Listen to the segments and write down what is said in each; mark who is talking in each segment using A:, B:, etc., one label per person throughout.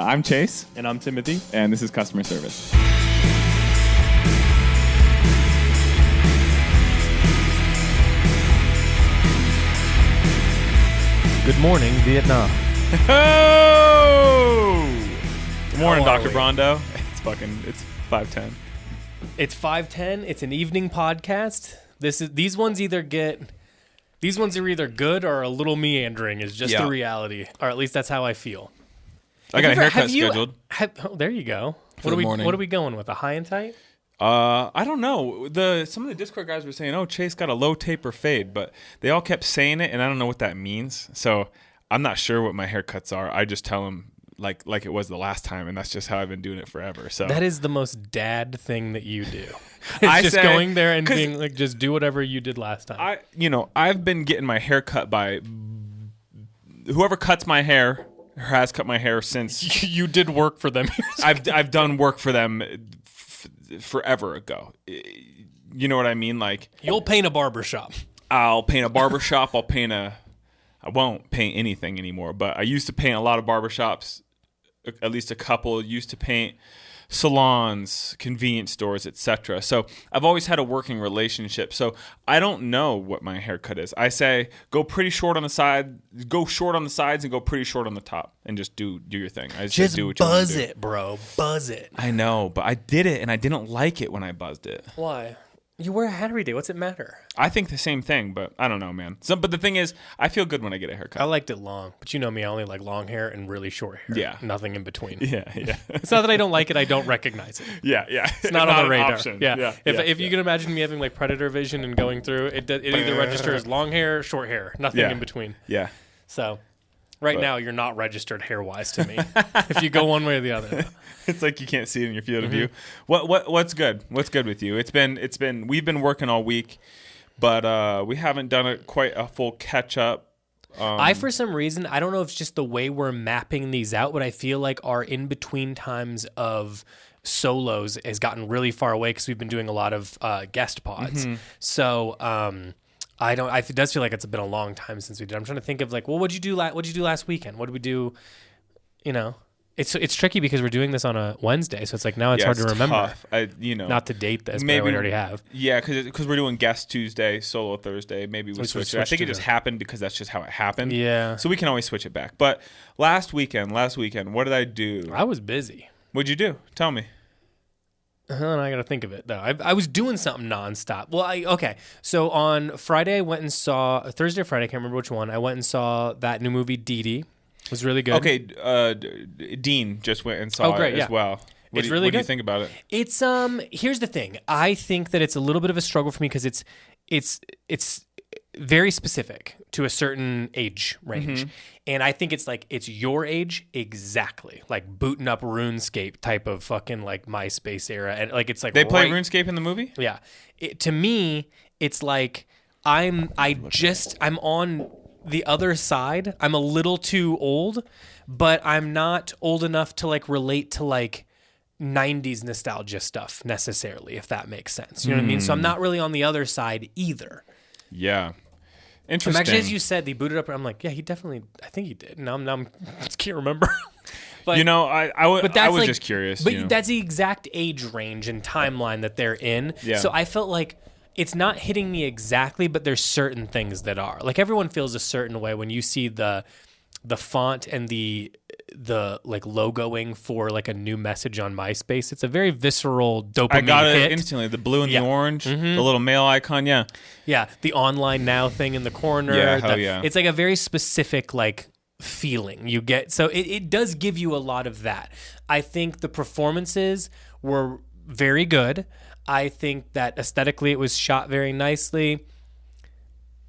A: I'm Chase.
B: And I'm Timothy.
A: And this is Customer Service.
C: Good morning, Vietnam.
A: Oh!
B: Good morning,
C: How are
B: Dr.
C: we?
B: Brondo. It's 5:10.
C: It's 5:10. It's an evening podcast. These ones are either good or a little meandering is just the reality, or at least that's how I feel.
B: I got a haircut scheduled.
C: There you go.
B: For the morning.
C: What are we going with? A high and tight?
B: I don't know. Some of the Discord guys were saying, "Oh, Chase got a low taper fade," but they all kept saying it, and I don't know what that means. So I'm not sure what my haircuts are. I just tell them like it was the last time, and that's just how I've been doing it forever. So
C: That is the most dad thing that you do.
B: I
C: It's just
B: say-
C: going there and being like, just do whatever you did last time.
B: I've been getting my hair cut by whoever cuts my hair or has cut my hair since
C: You did work for them.
B: I've done work for them forever ago. You know what I mean? Like,
C: You'll paint a barbershop.
B: I'll paint a barbershop. I won't paint anything anymore, but I used to paint a lot of barbershops, at least a couple. Used to paint salons, convenience stores, etc. So I've always had a working relationship. So I don't know what my haircut is. I say go pretty short on the side, go short on the sides, and go pretty short on the top, and just do your thing. I
C: Just
B: do what you want
C: buzz
B: to do.
C: it, bro. Buzz it.
B: I know, but I did it, and I didn't like it when I buzzed it.
C: Why? You wear a hat every day. What's it matter?
B: I think the same thing, but I don't know, man. But the thing is, I feel good when I get a haircut.
C: I liked it long, but you know me, I only like long hair and really short hair.
B: Yeah.
C: Nothing in between.
B: Yeah.
C: It's not that I don't like it, I don't recognize it.
B: Yeah.
C: It's not on the
B: an
C: radar.
B: option.
C: Yeah. If you can imagine me having like predator vision and going through, it either registers long hair, short hair, nothing in between.
B: Yeah.
C: So now you're not registered hair-wise to me if you go one way or the other.
B: It's like you can't see it in your field of view. What's good? What's good with you? We've been working all week, but we haven't done quite a full catch up.
C: For some reason, I don't know if it's just the way we're mapping these out, but I feel like our in-between times of solos has gotten really far away because we've been doing a lot of guest pods. So it does feel like it's been a long time since we did. I'm trying to think of like, well, what'd you do last weekend? What did we do? You know, it's tricky because we're doing this on a Wednesday, so it's like now it's hard to remember.
B: Tough.
C: Not to date this,
B: maybe
C: but we already have.
B: Yeah, because we're doing guest Tuesday, solo Thursday. Maybe we switch it. I think it just happened because that's just how it happened.
C: Yeah.
B: So we can always switch it back. But last weekend, what did I do?
C: I was busy.
B: What'd you do? Tell me.
C: I got to think of it, though. I was doing something nonstop. Well, okay. So on Friday, I went and saw, Thursday or Friday, I can't remember which one. I went and saw that new movie, Dee Dee. It was really good.
B: Okay, Dean just went and saw it as well. What do you think about it?
C: It's, here's the thing. I think that it's a little bit of a struggle for me because it's very specific to a certain age range. And I think it's your age exactly, like booting up RuneScape type of fucking like MySpace era. And like, it's like
B: they play RuneScape in the movie?
C: Yeah. To me, it's like I'm on the other side. I'm a little too old, but I'm not old enough to like relate to like 90s nostalgia stuff necessarily, if that makes sense. You know what I mean? So I'm not really on the other side either.
B: Yeah. Interesting.
C: Actually, as you said, they booted up. I'm like, yeah, I think he did. Now I can't remember. But,
B: I was just curious.
C: But that's the exact age range and timeline that they're in. Yeah. So I felt like it's not hitting me exactly, but there's certain things that are. Like everyone feels a certain way when you see the font and the like logoing for like a new message on MySpace. It's a very visceral dopamine hit.
B: I got it instantly. The blue and the orange, the little mail icon. Yeah.
C: Yeah. The online now thing in the corner.
B: Yeah. Hell yeah.
C: It's like a very specific like feeling you get. So it does give you a lot of that. I think the performances were very good. I think that aesthetically it was shot very nicely.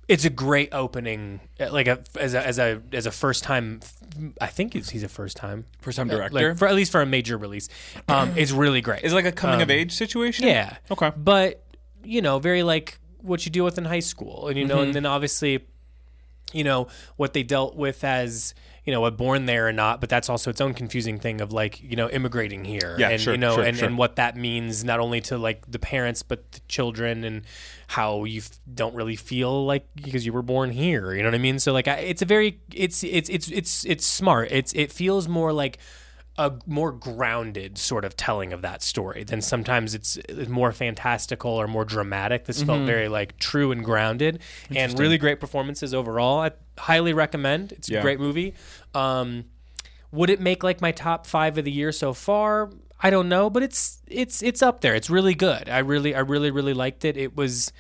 C: It's a great opening, like as a first time. I think he's a first time
B: director,
C: at least for a major release. It's really great.
B: Is it like a coming of age situation?
C: Yeah.
B: Okay.
C: But very like what you deal with in high school, and and then obviously, what they dealt with as a born there or not, but that's also its own confusing thing of like, immigrating here and what that means not only to like the parents, but the children and how you don't really feel like because you were born here, you know what I mean? So like it's a very, it's smart. It feels more like a more grounded sort of telling of that story than sometimes it's more fantastical or more dramatic. This felt very like true and grounded, and really great performances overall. I highly recommend. It's a great movie. Would it make like my top 5 of the year so far? I don't know, but it's up there. It's really good. I really liked it. It was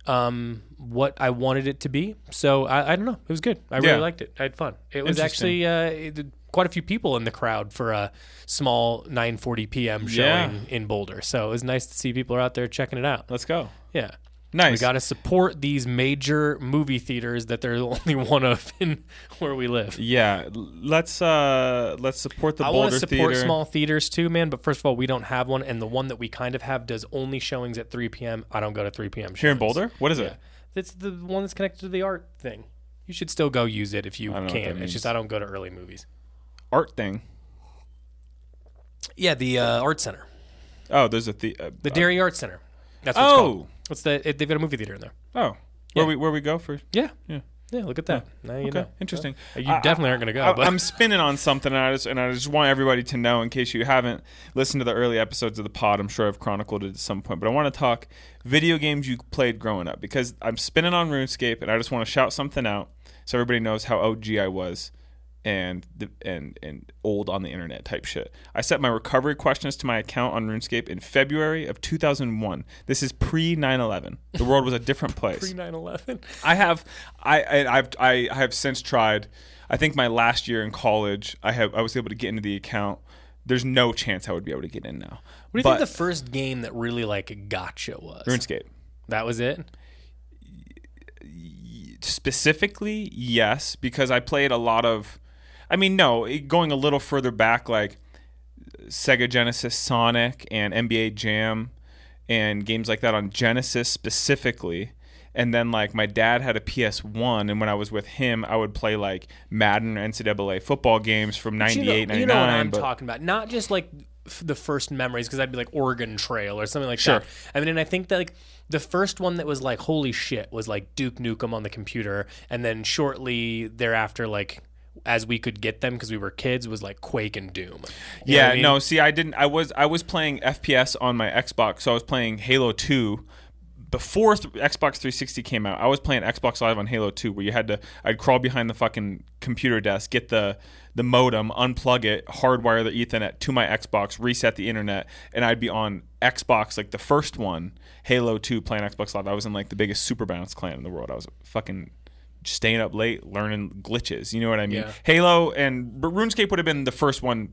C: what I wanted it to be. So I don't know. It was good. I really liked it. I had fun. It was actually quite a few people in the crowd for a small 9:40 p.m. showing in Boulder. So it was nice to see people are out there checking it out.
B: Let's go.
C: Yeah.
B: Nice.
C: We got to support these major movie theaters that there's only one of in where we live.
B: Yeah, let's support the Boulder Theater.
C: I want to support small theaters too, man. But first of all, we don't have one, and the one that we kind of have does only showings at 3 p.m. I don't go to 3 p.m. showings.
B: Here in Boulder. What is it?
C: It's the one that's connected to the art thing. You should still go use it if you can. It's just I don't go to early movies.
B: Art thing.
C: Yeah, the art center.
B: Oh, there's the
C: Dairy Art Center. That's what it's called. They've got a movie theater in there.
B: Oh, where we go for?
C: Yeah. Look at that. Now you know.
B: Interesting.
C: You definitely aren't going to go. But
B: I'm spinning on something, and I just want everybody to know, in case you haven't listened to the early episodes of the pod. I'm sure I've chronicled it at some point, but I want to talk video games you played growing up, because I'm spinning on RuneScape, and I just want to shout something out so everybody knows how OG I was. And old on the internet type shit. I set my recovery questions to my account on RuneScape in February of 2001. This is pre 9/11. The world was a different place.
C: Pre 9/11.
B: I have since tried. I think my last year in college, I was able to get into the account. There's no chance I would be able to get in now.
C: What do you think the first game that really like gotcha was?
B: RuneScape.
C: That was it?
B: Specifically, yes, because I played a lot of. I mean, no, going a little further back, like Sega Genesis Sonic and NBA Jam and games like that on Genesis specifically. And then, like, my dad had a PS1, and when I was with him, I would play, like, Madden or NCAA football games from 98, 99.
C: You know what I'm talking about. Not just, like, the first memories, because that'd be, like, Oregon Trail or something like that. I mean, and I think that, like, the first one that was, like, holy shit was, like, Duke Nukem on the computer. And then shortly thereafter, like, as we could get them because we were kids, was like Quake and Doom. You know what I mean?
B: No, see, I didn't. I was playing FPS on my Xbox, so I was playing Halo 2 before Xbox 360 came out. I was playing Xbox Live on Halo 2, where I'd crawl behind the fucking computer desk, get the modem, unplug it, hardwire the Ethernet to my Xbox, reset the internet, and I'd be on Xbox, like the first one, Halo 2, playing Xbox Live. I was in like the biggest Super Bounce clan in the world. I was fucking staying up late learning glitches, you know what I mean?
C: Yeah.
B: Halo but RuneScape would have been the first one,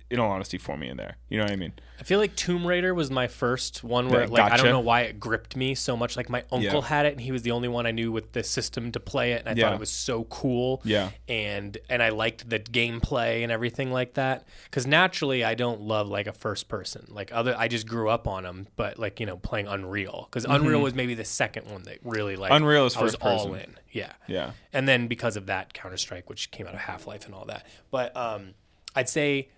B: in all honesty, for me in there. You know what I mean?
C: I feel like Tomb Raider was my first one where, like, I don't know why it gripped me so much. Like, my uncle had it, and he was the only one I knew with the system to play it, and I thought it was so cool.
B: Yeah.
C: And I liked the gameplay and everything like that. Because naturally, I don't love, like, a first person. Like, I just grew up on them, but, like, you know, playing Unreal. Because Unreal was maybe the second one that really, like,
B: Unreal is
C: I was
B: first person.
C: all in. Yeah.
B: Yeah.
C: And then because of that, Counter-Strike, which came out of Half-Life and all that. But I'd say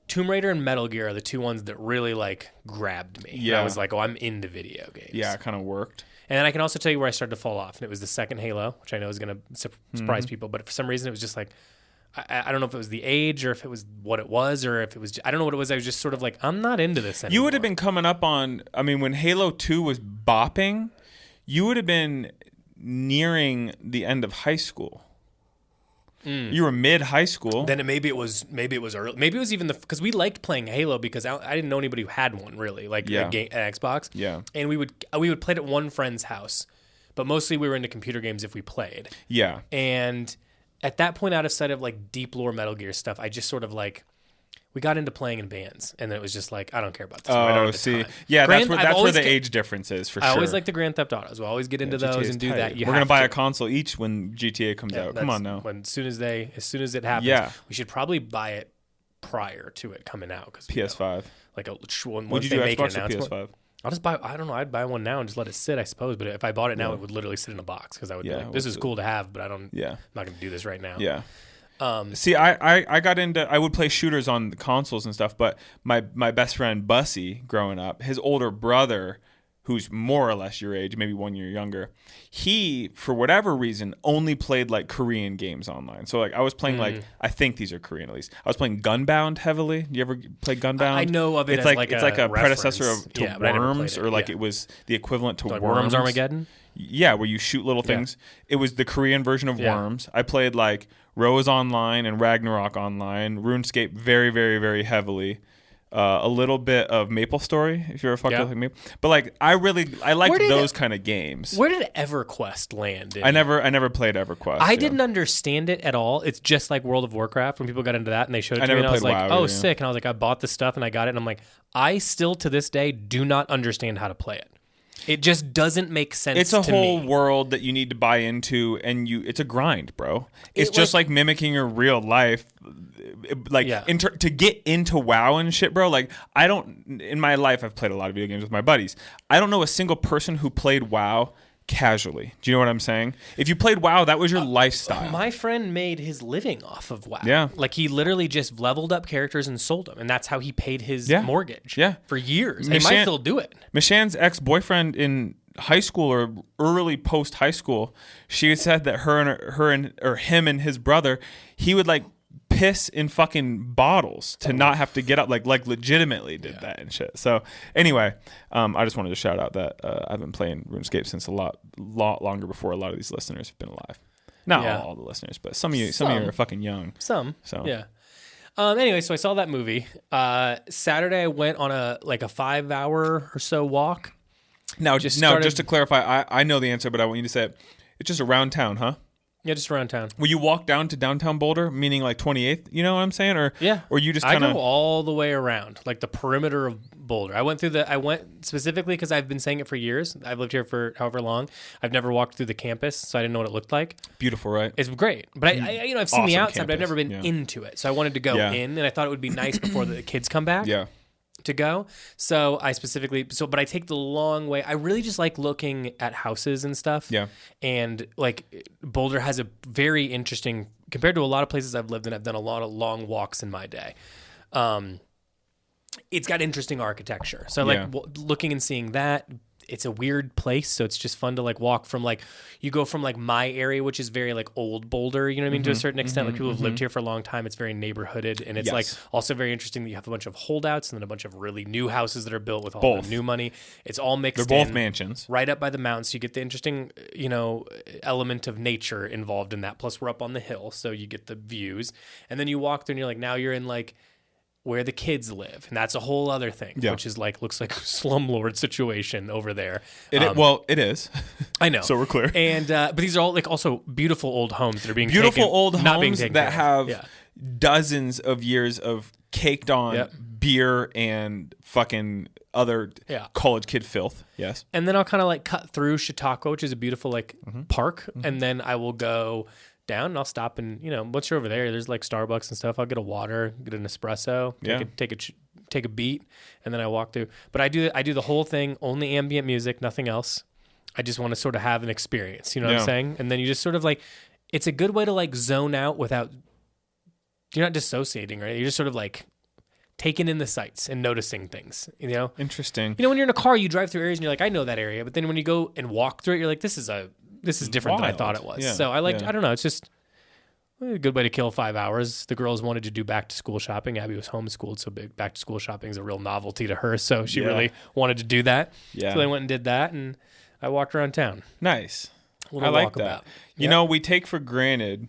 C: Tomb Raider and Metal Gear are the two ones that really, like, grabbed me.
B: Yeah.
C: I was like, oh, I'm into video games.
B: Yeah, it kind of worked.
C: And then I can also tell you where I started to fall off. And it was the second Halo, which I know is going to surprise people. But for some reason, it was just like, I don't know if it was the age or if it was what it was or if it was, I don't know what it was. I was just sort of like, I'm not into this anymore.
B: You would have been coming up on, I mean, when Halo 2 was bopping, you would have been nearing the end of high school. You were mid high school.
C: Then maybe it was early. Maybe it was even because we liked playing Halo because I didn't know anybody who had one really, like an Xbox.
B: Yeah. And
C: we would play it at one friend's house, but mostly we were into computer games if we played.
B: Yeah.
C: And at that point, out of sight of like deep lore Metal Gear stuff, I just sort of like we got into playing in bands, and then it was just like I don't care about this.
B: Oh, see, yeah, that's where the age difference is for sure.
C: I always like the Grand Theft Autos. We'll always get into those and do that.
B: We're gonna buy a console each when GTA comes out. Come on now.
C: As soon as it happens, we should probably buy it prior to it coming out. Cause,
B: PS5.
C: Like
B: would you do Xbox or PS5?
C: I'll just buy. I don't know. I'd buy one now and just let it sit, I suppose. But if I bought it now, it would literally sit in a box because I would be like, "This is cool to have," but I don't. Yeah. I'm not gonna do this right now.
B: Yeah. See, I got into, I would play shooters on the consoles and stuff, but my best friend Bussy growing up, his older brother, who's more or less your age, maybe 1 year younger, he, for whatever reason, only played like Korean games online. So like I was playing like, I think these are Korean at least. I was playing Gunbound heavily. You ever play Gunbound?
C: I know of it
B: it's
C: as
B: it's like a predecessor to
C: but I never
B: Worms,
C: played it.
B: or like it was the equivalent to
C: like
B: Worms.
C: Worms Armageddon?
B: Yeah, where you shoot little things. It was the Korean version of Worms. I played like Rose Online and Ragnarok Online, RuneScape very, very, very heavily. A little bit of Maple Story, if you're a fucker like me. But like, I like those kind of games.
C: Where did EverQuest land?
B: I never played EverQuest.
C: I didn't understand it at all. It's just like World of Warcraft when people got into that and they showed it to me, and I was like, "Oh, sick!" And I was like, "I bought the stuff and I got it," and I'm like, I still to this day do not understand how to play it. It just doesn't make sense.
B: It's a whole world that you need to buy into, and it's a grind, bro. It's just like mimicking your real life. Like to get into WoW and shit, bro. Like in my life, I've played a lot of video games with my buddies. I don't know a single person who played WoW casually. Do you know what I'm saying? If you played WoW, that was your lifestyle.
C: My friend made his living off of WoW.
B: Yeah.
C: Like he literally just leveled up characters and sold them. And that's how he paid his mortgage for years. And he might still do it.
B: Michan's ex-boyfriend in high school or early post-high school, she said that him and his brother, he would like piss in fucking bottles to not have to get up, like legitimately did that and shit. So anyway, I just wanted to shout out that I've been playing RuneScape since a lot longer before a lot of these listeners have been alive. Not all the listeners, but some of you are fucking young.
C: So anyway, so I saw that movie. Saturday I went on a 5-hour or so walk.
B: Now just to clarify, I know the answer, but I want you to say it. It's just around town, huh?
C: Yeah, just around town.
B: Will you walk down to downtown Boulder, meaning like 28th? You know what I'm saying? Or you just kind of...
C: I go all the way around, like the perimeter of Boulder. I went specifically because I've been saying it for years. I've lived here for however long. I've never walked through the campus, so I didn't know what it looked like.
B: Beautiful, right?
C: It's great. But I've seen the outside,
B: campus.
C: but I've never been into it. So I wanted to go in, and I thought it would be nice before the kids come back.
B: Yeah.
C: To go. So but I take the long way. I really just like looking at houses and stuff. Yeah. And like Boulder has a very interesting, compared to a lot of places I've lived in, I've done a lot of long walks in my day. It's got interesting architecture. So looking and seeing that, it's a weird place, so it's just fun to like walk from you go from like my area, which is very like old Boulder, you know what I mean, to a certain extent. Like people have lived here for a long time. It's very neighborhooded, and it's like also very interesting that you have a bunch of holdouts and then a bunch of really new houses that are built with all the new money. It's all mixed.
B: They're both mansions
C: right up by the mountain, so you get the interesting element of nature involved in that. Plus we're up on the hill, so you get the views, and then you walk through and you're like, now you're in like where the kids live, and that's a whole other thing, which is like looks like a slumlord situation over there.
B: It is.
C: I know.
B: So we're clear.
C: And but these are all like also beautiful old homes that are being
B: homes that have dozens of years of caked on beer and fucking other college kid filth. Yes.
C: And then I'll kind of like cut through Chautauqua, which is a beautiful like park, and then I will go down and I'll stop and once you're over there's like Starbucks and stuff. I'll get a water, get an espresso, take a beat, and then I walk through. But I do the whole thing, only ambient music, nothing else. I just want to sort of have an experience, you know what I'm saying? And then you just sort of like, it's a good way to like zone out without, you're not dissociating, right? You're just sort of like taking in the sights and noticing things,
B: Interesting.
C: When you're in a car, you drive through areas and you're like, I know that area. But then when you go and walk through it, you're like, this is different than I thought it was. Yeah, so I don't know. It's just a good way to kill 5 hours. The girls wanted to do back to school shopping. Abby was homeschooled, so back to school shopping is a real novelty to her. So she really wanted to do that. Yeah. So they went and did that, and I walked around town.
B: Nice. I like that. We take for granted.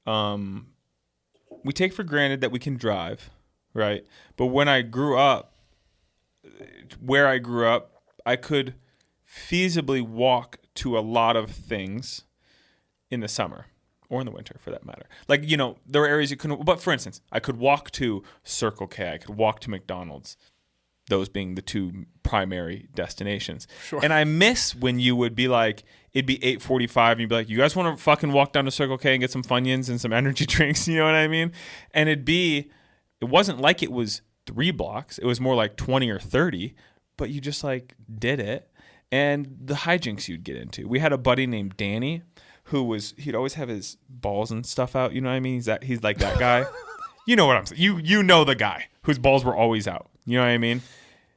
B: We take for granted that we can drive, right? But when I grew up, where I grew up, I could feasibly walk to a lot of things in the summer or in the winter for that matter. Like, there were areas you couldn't, but for instance, I could walk to Circle K, I could walk to McDonald's, those being the two primary destinations. Sure. And I miss when you would be like, it'd be 8:45 and you'd be like, you guys want to fucking walk down to Circle K and get some Funyuns and some energy drinks, you know what I mean? And it wasn't like it was 3 blocks, it was more like 20 or 30, but you just like did it. And the hijinks you'd get into. We had a buddy named Danny he'd always have his balls and stuff out. You know what I mean? He's like that guy. You know what I'm saying? You know the guy whose balls were always out. You know what I mean?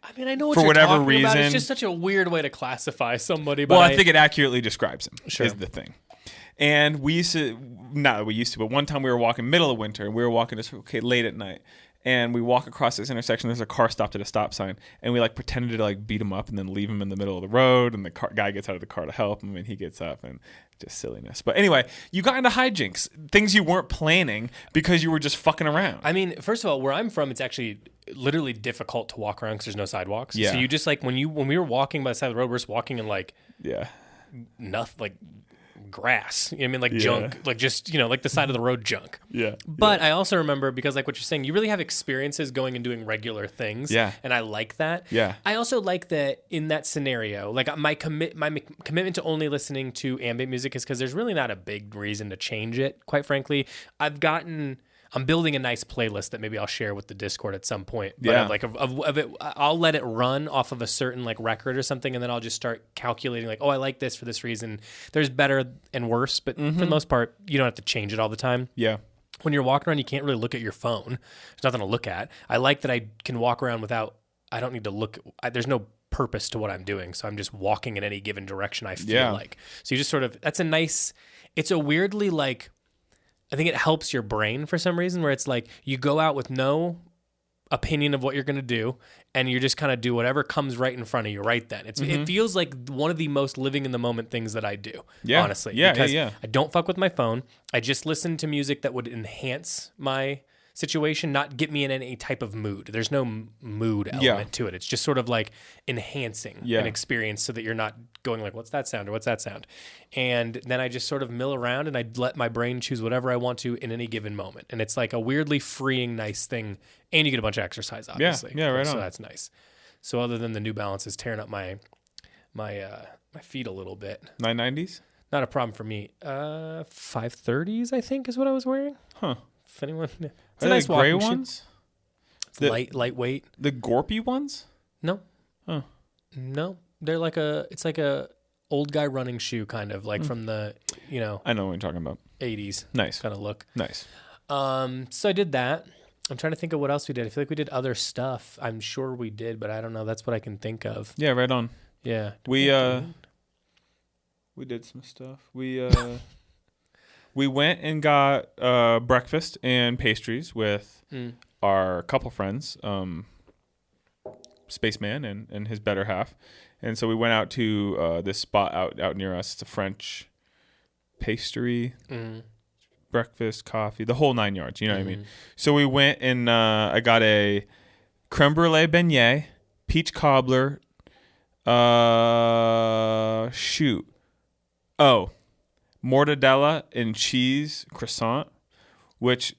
C: I mean, I know what
B: for
C: you're
B: whatever
C: talking about.
B: reason.
C: It's just such a weird way to classify somebody. But
B: Well, I think it accurately describes him.
C: Sure.
B: Is the thing. And we used to, not that we used to, but one time we were walking middle of winter, and we were walking late at night, and we walk across this intersection. There's a car stopped at a stop sign, and we like pretended to like beat him up and then leave him in the middle of the road. And the guy gets out of the car to help him, and he gets up, and just silliness. But anyway, you got into hijinks, things you weren't planning because you were just fucking around.
C: I mean, first of all, where I'm from, it's actually literally difficult to walk around because there's no sidewalks.
B: Yeah.
C: So you just like when we were walking by the side of the road, we're just walking in like nothing, like grass. You know what I mean? Like junk, like just, like the side of the road junk.
B: Yeah.
C: But I also remember, because like what you're saying, you really have experiences going and doing regular things.
B: Yeah.
C: And I like that.
B: Yeah.
C: I also like that in that scenario, like my commitment to only listening to ambient music is because there's really not a big reason to change it. Quite frankly, I'm building a nice playlist that maybe I'll share with the Discord at some point. But of it, I'll let it run off of a certain like record or something, and then I'll just start calculating like, oh, I like this for this reason. There's better and worse, but for the most part, you don't have to change it all the time.
B: Yeah.
C: When you're walking around, you can't really look at your phone. There's nothing to look at. I like that I can walk around without. I don't need to look. There's no purpose to what I'm doing, so I'm just walking in any given direction I feel like. So you just sort of. That's a nice. It's a weirdly like. I think it helps your brain for some reason, where it's like you go out with no opinion of what you're going to do, and you just kind of do whatever comes right in front of you right then. It feels like one of the most living in the moment things that I do, honestly. Because I don't fuck with my phone. I just listen to music that would enhance my situation, not get me in any type of mood. There's no mood element to it. It's just sort of like enhancing an experience so that you're not going like, what's that sound or what's that sound? And then I just sort of mill around and I let my brain choose whatever I want to in any given moment. And it's like a weirdly freeing, nice thing. And you get a bunch of exercise, obviously.
B: Yeah, right on.
C: So that's nice. So other than the New Balance is tearing up my feet a little bit.
B: 990s?
C: Not a problem for me. 530s, I think, is what I was wearing.
B: Huh.
C: If anyone... It's
B: Are
C: a nice
B: they gray
C: walking shoe.
B: ones?
C: It's lightweight.
B: The Gorpy ones?
C: No.
B: Huh.
C: No. They're like it's like a old guy running shoe kind of like from the,
B: I know what you're talking about.
C: 80s.
B: Nice.
C: Kind of look.
B: Nice.
C: So I did that. I'm trying to think of what else we did. I feel like we did other stuff. I'm sure we did, but I don't know. That's what I can think of.
B: Yeah, right on.
C: Yeah.
B: We did some stuff. We went and got breakfast and pastries with our couple friends, Spaceman and his better half. And so we went out to this spot out near us. It's a French pastry, breakfast, coffee, the whole 9 yards. You know what I mean? So we went and I got a creme brulee beignet, peach cobbler, mortadella and cheese croissant, which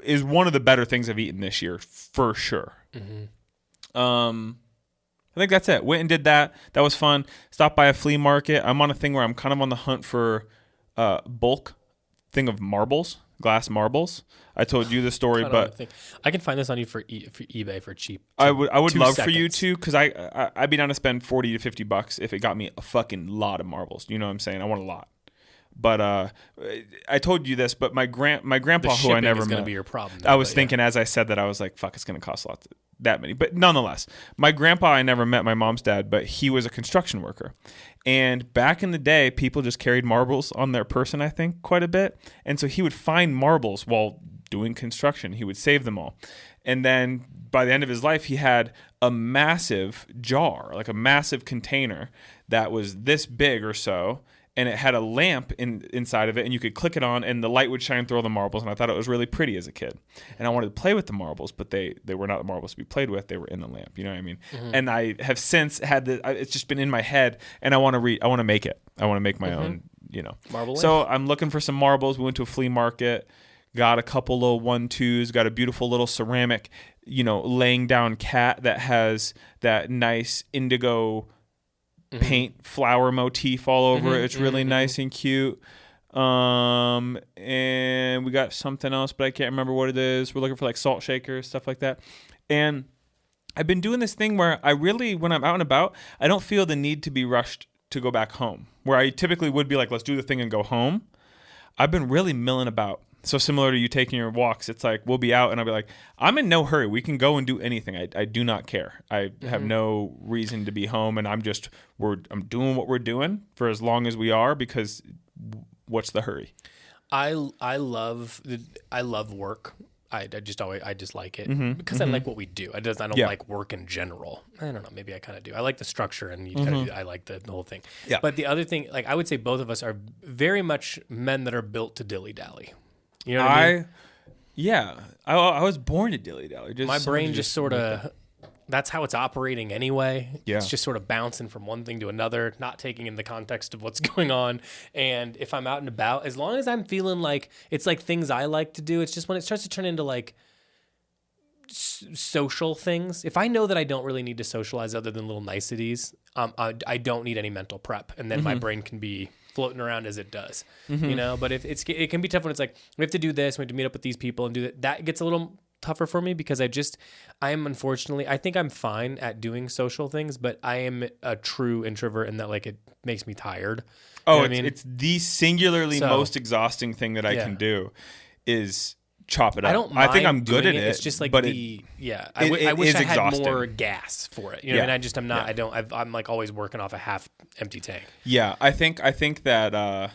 B: is one of the better things I've eaten this year for sure. I think that's it. Went and did that. That was fun. Stopped by a flea market. I'm on a thing where I'm kind of on the hunt for bulk thing of marbles, glass marbles. I told you the story, but
C: I can find this on you for eBay for cheap.
B: I would love for you to, because I'd be down to spend $40 to $50 if it got me a fucking lot of marbles. You know what I'm saying? I want a lot. But I told you this, but my grandpa, who I never met,
C: going to be your problem. Though,
B: I was thinking as I said that, I was like, fuck, it's going to cost a lot, that many. But nonetheless, my grandpa, I never met my mom's dad, but he was a construction worker. And back in the day, people just carried marbles on their person, I think, quite a bit. And so he would find marbles while doing construction. He would save them all. And then by the end of his life, he had a massive jar, like a massive container that was this big or so. And it had a lamp inside of it, and you could click it on, and the light would shine through all the marbles. And I thought it was really pretty as a kid. And I wanted to play with the marbles, but they were not the marbles to be played with. They were in the lamp. You know what I mean? Mm-hmm. And I have since had it's just been in my head, and I want to make it. I want to make my own.
C: Marble lamp?
B: So I'm looking for some marbles. We went to a flea market, got a couple little 1-2s, got a beautiful little ceramic, laying down cat that has that nice indigo paint flower motif all over it. It's really nice and cute. And we got something else, but I can't remember what it is. We're looking for like salt shakers, stuff like that. And I've been doing this thing where I really, when I'm out and about, I don't feel the need to be rushed to go back home. Where I typically would be like, let's do the thing and go home. I've been really milling about. So similar to you taking your walks, it's like we'll be out and I'll be like, I'm in no hurry. We can go and do anything. I do not care. I have no reason to be home, and I'm doing what we're doing for as long as we are, because what's the hurry?
C: I love work. I just like it because I like what we do. I don't like work in general. I don't know. Maybe I kind of do. I like the structure, and I like the whole thing.
B: Yeah.
C: But the other thing, like I would say, both of us are very much men that are built to dilly dally. You know what I mean?
B: Yeah. I was born to dilly dally.
C: My brain just sort of. That's how it's operating anyway.
B: Yeah.
C: It's just sort of bouncing from one thing to another, not taking in the context of what's going on. And if I'm out and about, as long as I'm feeling like it's like things I like to do, it's just when it starts to turn into like social things. If I know that I don't really need to socialize other than little niceties, I don't need any mental prep. And then my brain can be floating around as it does, you know? But if it can be tough when it's like, we have to do this, we have to meet up with these people and do that. That gets a little tougher for me because I'm unfortunately, I think I'm fine at doing social things, but I am a true introvert in that like it makes me tired.
B: Oh, it's the singularly most exhausting thing that I can do is chop it up. I think I'm good at it.
C: It's just like I wish I had more gas for it. You know, and I'm not. I'm like always working off a half empty tank.
B: Yeah, I think that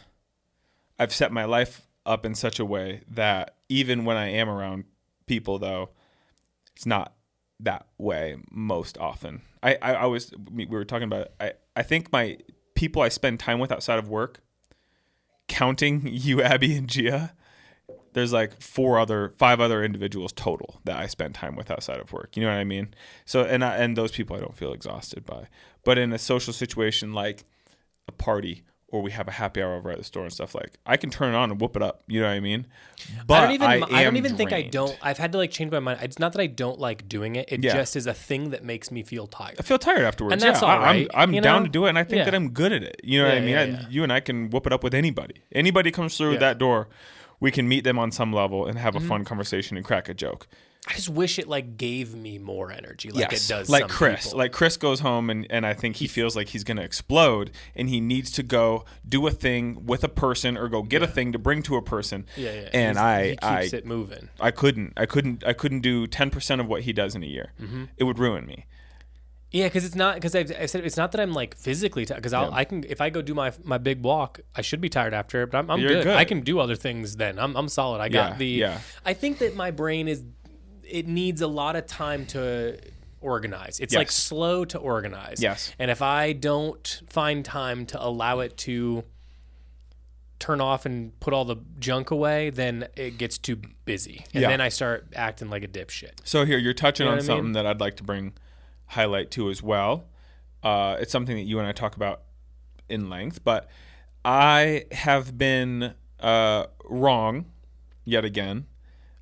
B: I've set my life up in such a way that even when I am around people, though, it's not that way most often. We were talking about it. I think my people I spend time with outside of work, counting you, Abby, and Gia, there's like 5 other individuals total that I spend time with outside of work. You know what I mean? So and those people I don't feel exhausted by. But in a social situation like a party, or we have a happy hour over at the store and stuff, like I can turn it on and whoop it up. You know what I mean? But I don't even think I don't. I've had to like change my mind. It's not that I don't like doing it. It just is a thing that makes me feel tired. I feel tired afterwards.
C: And that's all right.
B: I'm down to do it, and I think that I'm good at it. You know what I mean? You and I can whoop it up with anybody. Anybody comes through that door, we can meet them on some level and have a fun conversation and crack a joke.
C: I just wish it like gave me more energy, like it does.
B: Like
C: some
B: Chris,
C: people.
B: like Chris goes home and I think he feels like he's gonna explode, and he needs to go do a thing with a person or go get a thing to bring to a person.
C: Yeah.
B: And
C: he keeps it moving.
B: I couldn't do 10% of what he does in a year. It would ruin me.
C: Yeah, because I said it's not that I'm like physically tired. Because I can, if I go do my big walk, I should be tired after it, but I'm good. I can do other things then. I'm solid. I got I think that my brain it needs a lot of time to organize. It's like slow to organize.
B: Yes.
C: And if I don't find time to allow it to turn off and put all the junk away, then it gets too busy. And then I start acting like a dipshit.
B: So here, you're touching on something that I'd like to highlight too as well. It's something that you and I talk about in length, but I have been wrong yet again.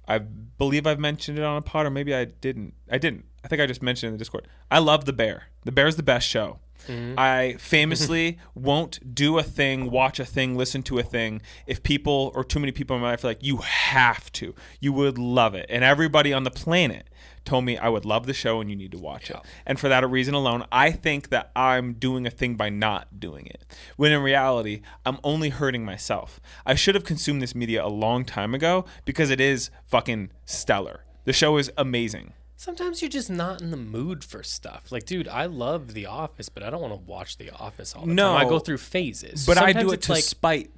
B: I believe I've mentioned it on a pod, or maybe I didn't. I think I just mentioned it in the Discord. I love The Bear. The Bear's the best show. I famously won't do a thing, watch a thing, listen to a thing if people or too many people in my life are like, you have to. You would love it. And everybody on the planet told me I would love the show and you need to watch it. And for that reason alone, I think that I'm doing a thing by not doing it. When in reality, I'm only hurting myself. I should have consumed this media a long time ago because it is fucking stellar. The show is amazing.
C: Sometimes you're just not in the mood for stuff. Like, dude, I love The Office, but I don't want to watch The Office all the time. I go through phases.
B: But sometimes I do it to spite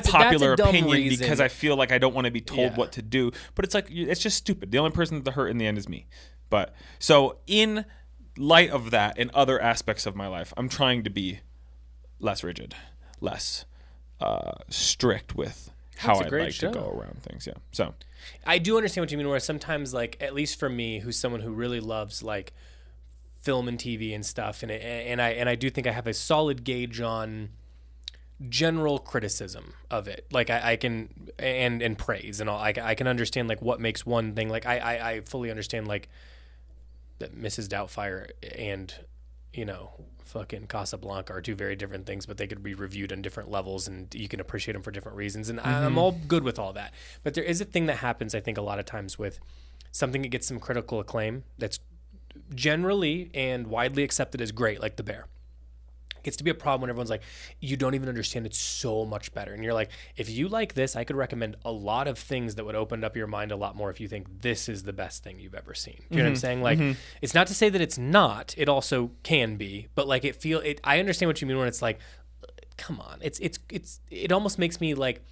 B: popular opinion because I feel like I don't want to be told what to do. But it's like, it's just stupid. The only person that hurt in the end is me. But so in light of that and other aspects of my life, I'm trying to be less rigid, less strict with how I'd like to go around things. Yeah. So
C: I do understand what you mean, where sometimes, like, at least for me, who's someone who really loves like film and TV and stuff, and I do think I have a solid gauge on general criticism of it. Like I can and praise and all. I can understand like what makes one thing. Like I fully understand like that Mrs. Doubtfire and fucking Casablanca are two very different things, but they could be reviewed on different levels and you can appreciate them for different reasons. And I'm all good with all that. But there is a thing that happens, I think, a lot of times with something that gets some critical acclaim that's generally and widely accepted as great, like The Bear. gets to be a problem when everyone's like, you don't even understand, it's so much better. And you're like, if you like this, I could recommend a lot of things that would open up your mind a lot more if you think this is the best thing you've ever seen. You know what I'm saying? Like, it's not to say that it's not, it also can be, but like I understand what you mean when it's like, come on, it almost makes me like,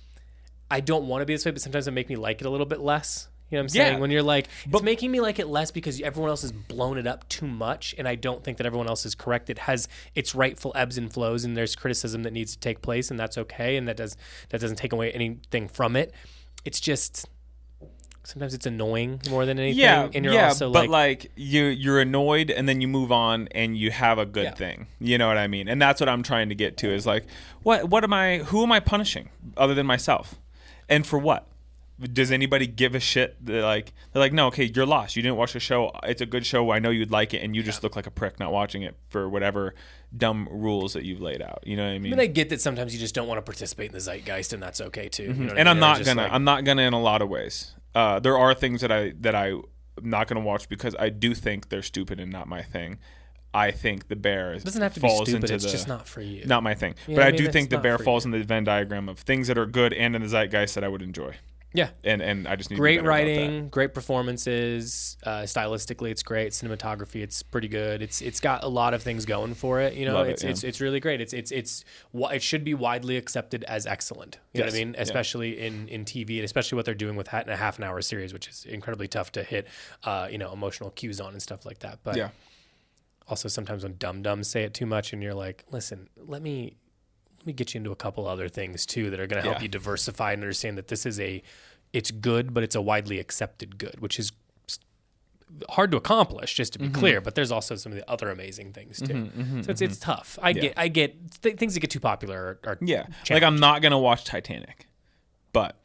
C: I don't want to be this way, but sometimes it makes me like it a little bit less. You know what I'm saying?
B: Yeah.
C: When you're like, it's making me like it less because everyone else has blown it up too much, and I don't think that everyone else is correct. It has its rightful ebbs and flows, and there's criticism that needs to take place, and that's okay, and that doesn't take away anything from it. It's just sometimes it's annoying more than anything.
B: Yeah,
C: and you're also
B: but like you're annoyed, and then you move on, and you have a good thing. You know what I mean? And that's what I'm trying to get to is like, who am I punishing other than myself, and for what? Does anybody give a shit? They're like, no, okay, you're lost. You didn't watch the show. It's a good show. I know you'd like it, and you just look like a prick not watching it for whatever dumb rules that you've laid out. You know what I mean?
C: I mean, I get that sometimes you just don't want to participate in the zeitgeist, and that's okay too. You know what
B: And
C: I mean?
B: I'm not gonna in a lot of ways. There are things that I'm not gonna watch because I do think they're stupid and not my thing. I think the bear
C: doesn't have to be stupid. It's just not for you.
B: Not my thing. But I do think the bear falls in the Venn diagram of things that are good and in the zeitgeist that I would enjoy.
C: Yeah,
B: and I just need
C: great
B: to be better about
C: writing, great performances. Stylistically, it's great. Cinematography, it's pretty good. It's got a lot of things going for it. You know, it's really great. It should be widely accepted as excellent. You know what I mean? Especially in TV, and especially what they're doing with a half an hour series, which is incredibly tough to hit. Emotional cues on and stuff like that. But also sometimes when dum-dums say it too much, and you're like, listen, let me get you into a couple other things too that are going to help you diversify and understand that it's good, but it's a widely accepted good, which is hard to accomplish, just to be clear. But there's also some of the other amazing things too. So it's tough. I get things that get too popular are
B: like I'm not going to watch Titanic, but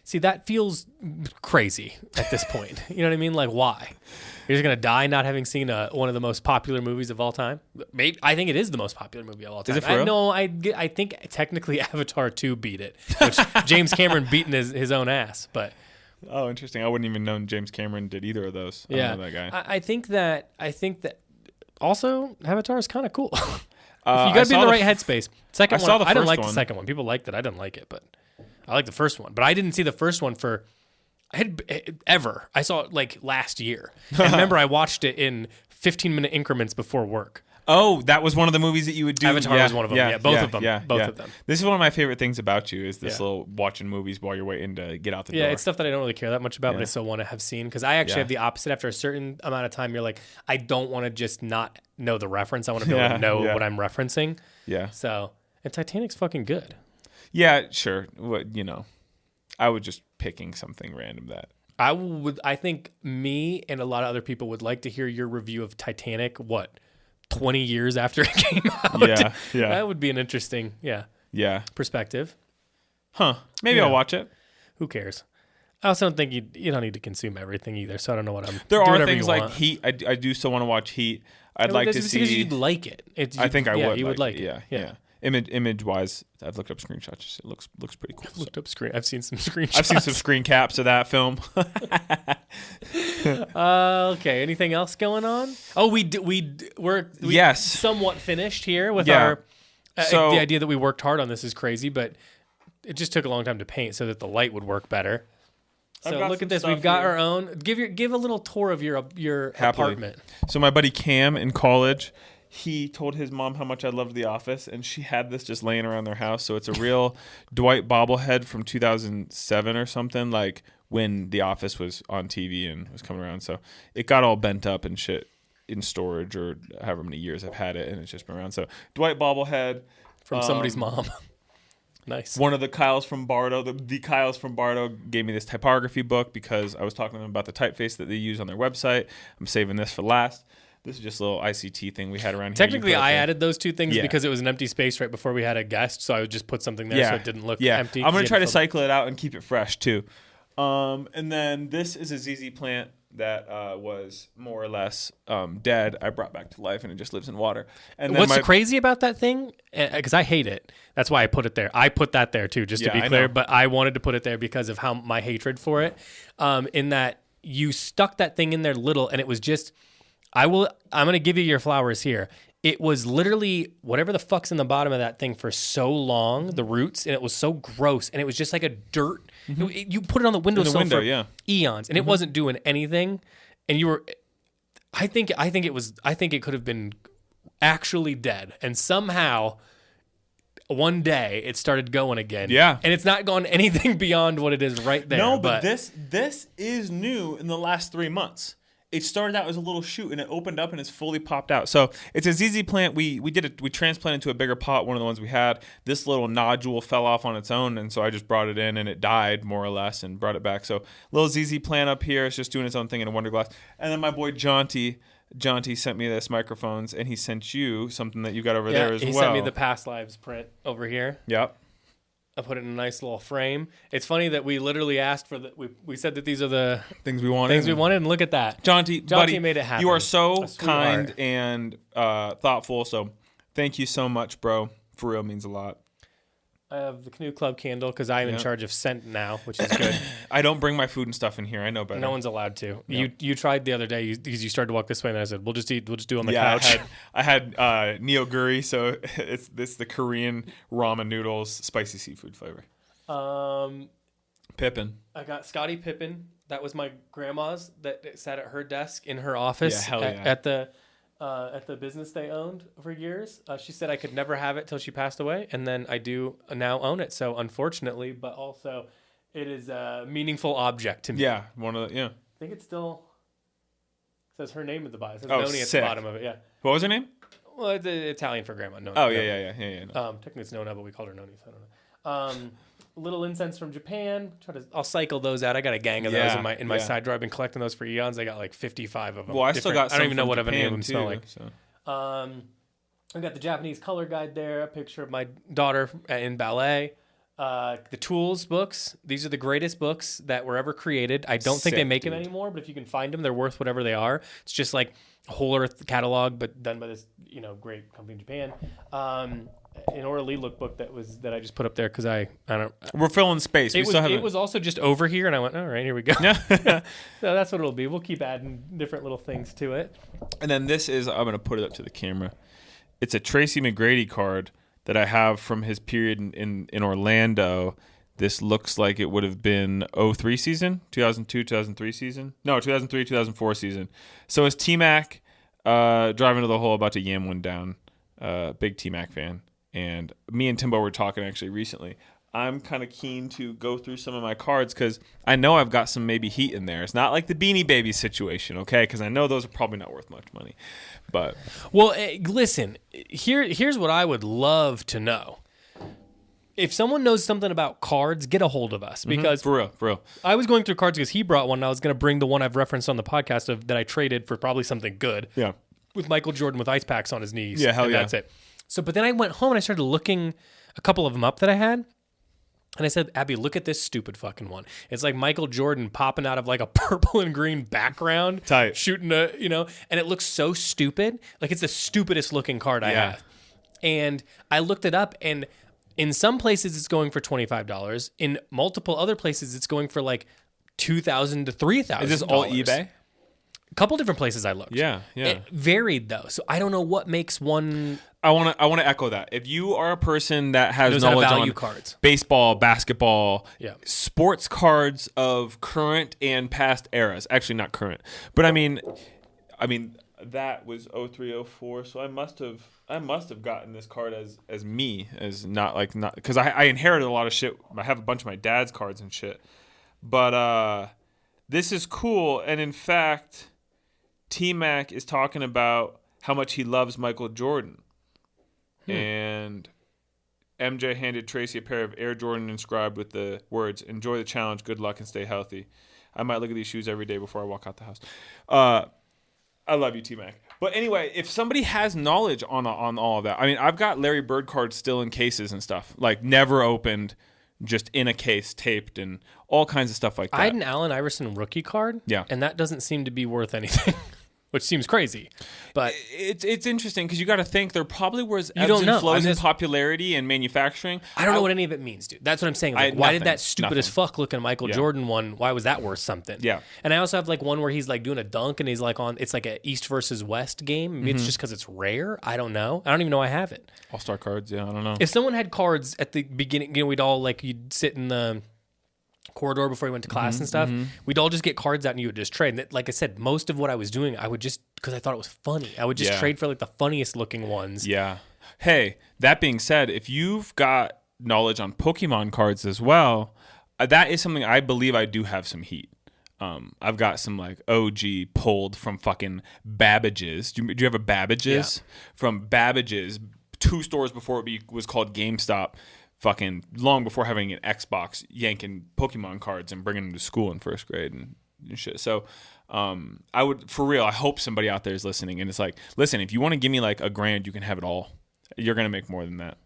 C: see, that feels crazy at this point. You know what I mean? Like, why? You're just going to die not having seen one of the most popular movies of all time? Maybe, I think it is the most popular movie of all time.
B: Is it for real?
C: No, I think technically Avatar 2 beat it, which James Cameron beating his own ass. But
B: oh, interesting. I wouldn't even known James Cameron did either of those. I don't know that guy.
C: I think that also Avatar is kind of cool. If you got to be in the right headspace. Second one, I didn't like the second one. People liked it. I didn't like it, but I like the first one. But I didn't see the first one I saw it like last year. And remember, I watched it in 15-minute increments before work.
B: Oh, that was one of the movies that you would do.
C: Avatar was one of them. Yeah, both of them. Both of them.
B: This is one of my favorite things about you is this little watching movies while you're waiting to get out the door.
C: Yeah, it's stuff that I don't really care that much about, but I still want to have seen. Because I actually have the opposite. After a certain amount of time, you're like, I don't want to just not know the reference. I want to be able to know what I'm referencing. Yeah. So, and Titanic's fucking good.
B: Yeah, sure. I was just picking something random that
C: I think me and a lot of other people would like to hear your review of Titanic. 20 years after it came out? Yeah. That would be an interesting, perspective.
B: Huh? Maybe I'll watch it.
C: Who cares? I also don't think you don't need to consume everything either. So I don't know what I'm.
B: There are things like Heat. I do still want to watch Heat. I'd like to see.
C: Because you'd like it.
B: I think I would.
C: You would like
B: it. Yeah. Image wise, I've looked up screenshots. It looks pretty cool.
C: I've seen some screenshots.
B: I've seen some screen caps of that film.
C: Okay. Anything else going on? Oh, we're somewhat finished here with our. So the idea that we worked hard on this is crazy, but it just took a long time to paint so that the light would work better. So look at this. We've got our own. Give a little tour of your apartment.
B: So my buddy Cam in college, he told his mom how much I loved The Office, and she had this just laying around their house. So it's a real Dwight bobblehead from 2007 or something, like when The Office was on TV and was coming around. So it got all bent up and shit in storage, or however many years I've had it, and it's just been around. So Dwight bobblehead
C: from somebody's mom. Nice.
B: One of the Kyles from Bardo, the Kyles from Bardo gave me this typography book because I was talking to them about the typeface that they use on their website. I'm saving this for last. This is just a little ICT thing we had around here.
C: Technically, I added those two things because it was an empty space right before we had a guest, so I would just put something there so it didn't look empty.
B: I'm going to try to cycle it out and keep it fresh, too. And then this is a ZZ plant that was more or less dead. I brought back to life, and it just lives in water. And then
C: what's crazy about that thing, because I hate it, that's why I put it there. I put that there, too, just to be clear, but I wanted to put it there because of how my hatred for it, in that you stuck that thing in there little, and it was just... I'm going to give you your flowers here. it was literally whatever the fuck's in the bottom of that thing for so long, the roots, and it was so gross, and it was just like a dirt. You put it on the windowsill for eons, and it wasn't doing anything. And you were, I think it could have been actually dead, and somehow one day it started going again.
B: Yeah,
C: and it's not gone anything beyond what it is right there.
B: No, but this is new in the last 3 months. It started out as a little shoot, and it opened up, and it's fully popped out. So it's a ZZ plant. We transplanted to a bigger pot, one of the ones we had. This little nodule fell off on its own, and so I just brought it in, and it died more or less, and brought it back. So little ZZ plant up here. It's just doing its own thing in a wonder glass. And then my boy Jaunty sent me this microphones, and he sent you something that you got over there as well.
C: He sent me the Past Lives print over here.
B: Yep.
C: I put it in a nice little frame. It's funny that we literally asked for we said that these are the
B: things we wanted,
C: and look at that.
B: Jaunty, buddy,
C: made it happen.
B: You are so kind and thoughtful. So thank you so much, bro. For real, means a lot.
C: I have the Canoe Club candle because I'm in charge of scent now, which is good.
B: I don't bring my food and stuff in here. I know better.
C: No one's allowed to. Yep. You tried the other day because you started to walk this way, and I said, "We'll just do on the
B: couch."
C: couch."
B: I had neoguri, so it's the Korean ramen noodles, spicy seafood flavor. Pippin.
C: I got Scottie Pippen. That was my grandma's that sat at her desk in her office at the business they owned for years. She said I could never have it till she passed away, and then I do now own it. So unfortunately, but also it is a meaningful object to me.
B: Yeah,
C: I think it still says her name at the bottom. It says Noni at the bottom of it. Yeah.
B: What was her name?
C: Well, it's Italian for grandma. Noni.
B: Oh yeah. No.
C: Technically it's Nona, but we called her Noni, so I don't know. Little incense from Japan. I'll cycle those out. I got a gang of those in my side drawer. I've been collecting those for eons. I got like 55 of them.
B: Well, I still got some.
C: I don't even know what
B: Japan
C: any of them
B: too,
C: smell like.
B: So.
C: I got the Japanese color guide there. A picture of my daughter in ballet. The Tools books. These are the greatest books that were ever created. I don't think they make them anymore, but if you can find them, they're worth whatever they are. It's just like a whole earth catalog, but done by this great company in Japan. An Aura Lee lookbook that I just put up there because I don't.
B: We're filling space.
C: It was also just over here, and I went, all right, here we go. So that's what it'll be. We'll keep adding different little things to it.
B: And then this is, I'm going to put it up to the camera. It's a Tracy McGrady card that I have from his period in Orlando. This looks like it would have been 03 season, 2002, 2003 season. No, 2003, 2004 season. So it's T-Mac driving to the hole, about to yam one down. Big T-Mac fan. And me and Timbo were talking actually recently. I'm kind of keen to go through some of my cards because I know I've got some maybe heat in there. It's not like the Beanie Babies situation, okay? Because I know those are probably not worth much money. But
C: listen, here's what I would love to know. If someone knows something about cards, get a hold of us because
B: for real. I
C: was going through cards because he brought one. And I was going to bring the one I've referenced on the podcast that I traded for probably something good.
B: Yeah,
C: with Michael Jordan with ice packs on his knees.
B: Yeah, hell yeah.
C: That's it. So, but then I went home and I started looking a couple of them up that I had. And I said, Abby, look at this stupid fucking one. It's like Michael Jordan popping out of like a purple and green background.
B: Tight.
C: Shooting and it looks so stupid. Like it's the stupidest looking card I have. And I looked it up, and in some places it's going for $25. In multiple other places it's going for like $2,000 to $3,000.
B: Is this all eBay?
C: A couple different places I looked.
B: Yeah.
C: It varied though, so I don't know what makes one.
B: I want to echo that. If you are a person that has knowledge on
C: cards,
B: baseball, basketball, sports cards of current and past eras. Actually, not current, but I mean, that was 03, 04. So I must have gotten this card as not because I inherited a lot of shit. I have a bunch of my dad's cards and shit, but this is cool. And in fact, T-Mac is talking about how much he loves Michael Jordan. And MJ handed Tracy a pair of Air Jordan inscribed with the words, "Enjoy the challenge, good luck, and stay healthy. I might look at these shoes every day before I walk out the house." I love you, T-Mac. But anyway, if somebody has knowledge on all of that, I mean, I've got Larry Bird cards still in cases and stuff, like never opened, just in a case, taped, and all kinds of stuff like that.
C: I had an Allen Iverson rookie card,
B: and
C: that doesn't seem to be worth anything. which seems crazy. But
B: it's interesting because you got to think there probably was
C: You
B: ebbs
C: don't
B: and
C: know.
B: flows in popularity and manufacturing.
C: I don't know what any of it means, dude. That's what I'm saying. Like, why did that stupid as fuck looking Michael Jordan one? Why was that worth something?
B: Yeah.
C: And I also have like one where he's like doing a dunk and he's like it's like a East versus West game. Maybe it's just because it's rare. I don't know. I don't even know I have it.
B: All-Star cards. Yeah, I don't know.
C: If someone had cards at the beginning, we'd all like you'd sit in the corridor before we went to class and stuff. We'd all just get cards out and you would just trade. And like I said, most of what I was doing, I would just because I thought it was funny. I would just trade for like the funniest looking ones.
B: Yeah. Hey, that being said, if you've got knowledge on Pokemon cards as well, that is something I believe I do have some heat. I've got some like OG pulled from fucking Babbage's. Do you have a Babbage's? Yeah. From Babbage's, 2 stores before it was called GameStop. Fucking long before having an Xbox, yanking Pokemon cards and bringing them to school in 1st grade and shit. So I would, for real, I hope somebody out there is listening and it's like, listen, if you want to give me like $1,000, you can have it all. You're going to make more than that.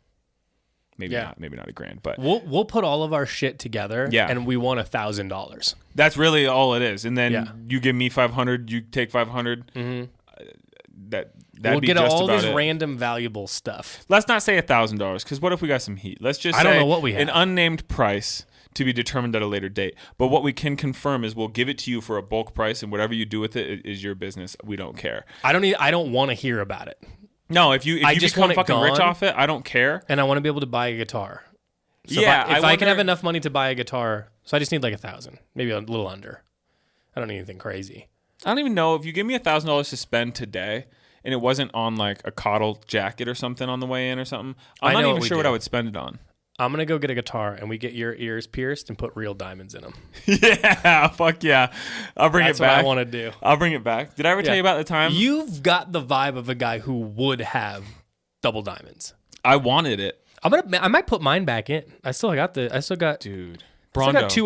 B: Maybe not $1,000, but
C: we'll put all of our shit together and we want $1,000.
B: That's really all it is. And then you give me 500, you take 500. We'll
C: get all this random valuable stuff.
B: Let's not say $1,000 because what if we got some heat? Let's just say
C: don't know what we have.
B: An unnamed price to be determined at a later date. But what we can confirm is we'll give it to you for a bulk price, and whatever you do with it is your business. We don't care.
C: I don't want to hear about it.
B: No, if you just become fucking rich off it, I don't care.
C: And I want to be able to buy a guitar. So if I can have enough money to buy a guitar, so I just need like 1,000, maybe a little under. I don't need anything crazy.
B: I don't even know if you give me $1,000 to spend today. And it wasn't on like a coddle jacket or something on the way in or something. I'm not even sure what I would spend it on.
C: I'm going to go get a guitar and we get your ears pierced and put real diamonds in them.
B: Yeah, fuck yeah. I'll bring it back.
C: That's what I want to do.
B: I'll bring it back. Did I ever tell you about the time?
C: You've got the vibe of a guy who would have double diamonds.
B: I wanted it.
C: I might put mine back in. I still got
B: dude.
C: I still got 2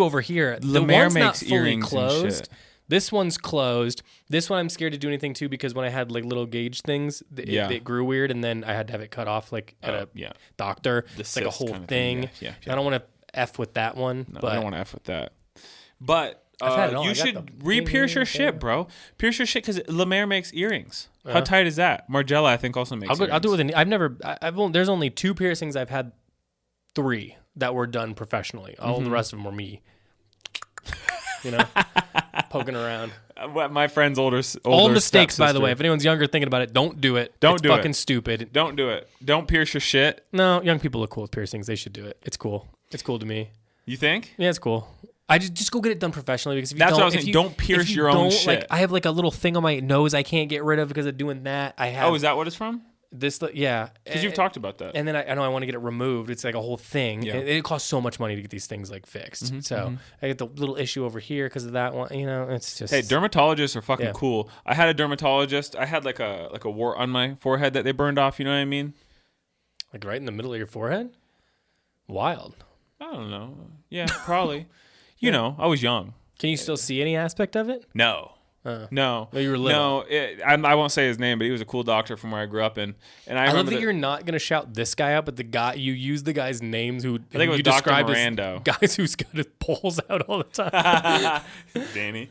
C: over here.
B: Lemaire makes earrings closed. And shit.
C: This one's closed. This one I'm scared to do anything to because when I had like little gauge things, it grew weird, and then I had to have it cut off like at a doctor. It's like a whole thing. Yeah. I don't want to F with that one.
B: No,
C: but
B: I don't want to F with that. But you should re-pierce your shit, bro. Pierce your shit because Lemaire makes earrings. How tight is that? Margiela, I think, also makes earrings.
C: I'll do it with there's only 2 piercings I've had, 3 that were done professionally. All the rest of them were me. Poking around.
B: My friend's older
C: all mistakes, by the way. If anyone's younger thinking about it, don't do it. It's fucking stupid.
B: Don't do it. Don't pierce your shit.
C: No, young people look cool with piercings. They should do it. It's cool. It's cool to me.
B: You think?
C: Yeah, it's cool. I just go get it done professionally because if you
B: That's
C: don't,
B: what I was saying. Don't pierce your own shit.
C: Like, I have like a little thing on my nose I can't get rid of because of doing that. I have.
B: Oh, is that what it's from?
C: Because
B: you've talked about that.
C: And then I know I want to get it removed. It's like a whole thing. Yeah. It costs so much money to get these things like fixed. I get the little issue over here because of that one. It's just.
B: Hey, dermatologists are fucking cool. I had a dermatologist. I had like a wart on my forehead that they burned off. You know what I mean?
C: Like right in the middle of your forehead. Wild.
B: I don't know. Yeah, probably. I was young.
C: Can you still see any aspect of it?
B: No. No.
C: Well, you were little.
B: No, I won't say his name, but he was a cool doctor from where I grew up in. And I
C: love that you're not going to shout this guy out, but you use the guy's names who
B: I think it was Dr. Mirando.
C: Guys who's got his poles out all the time.
B: Danny.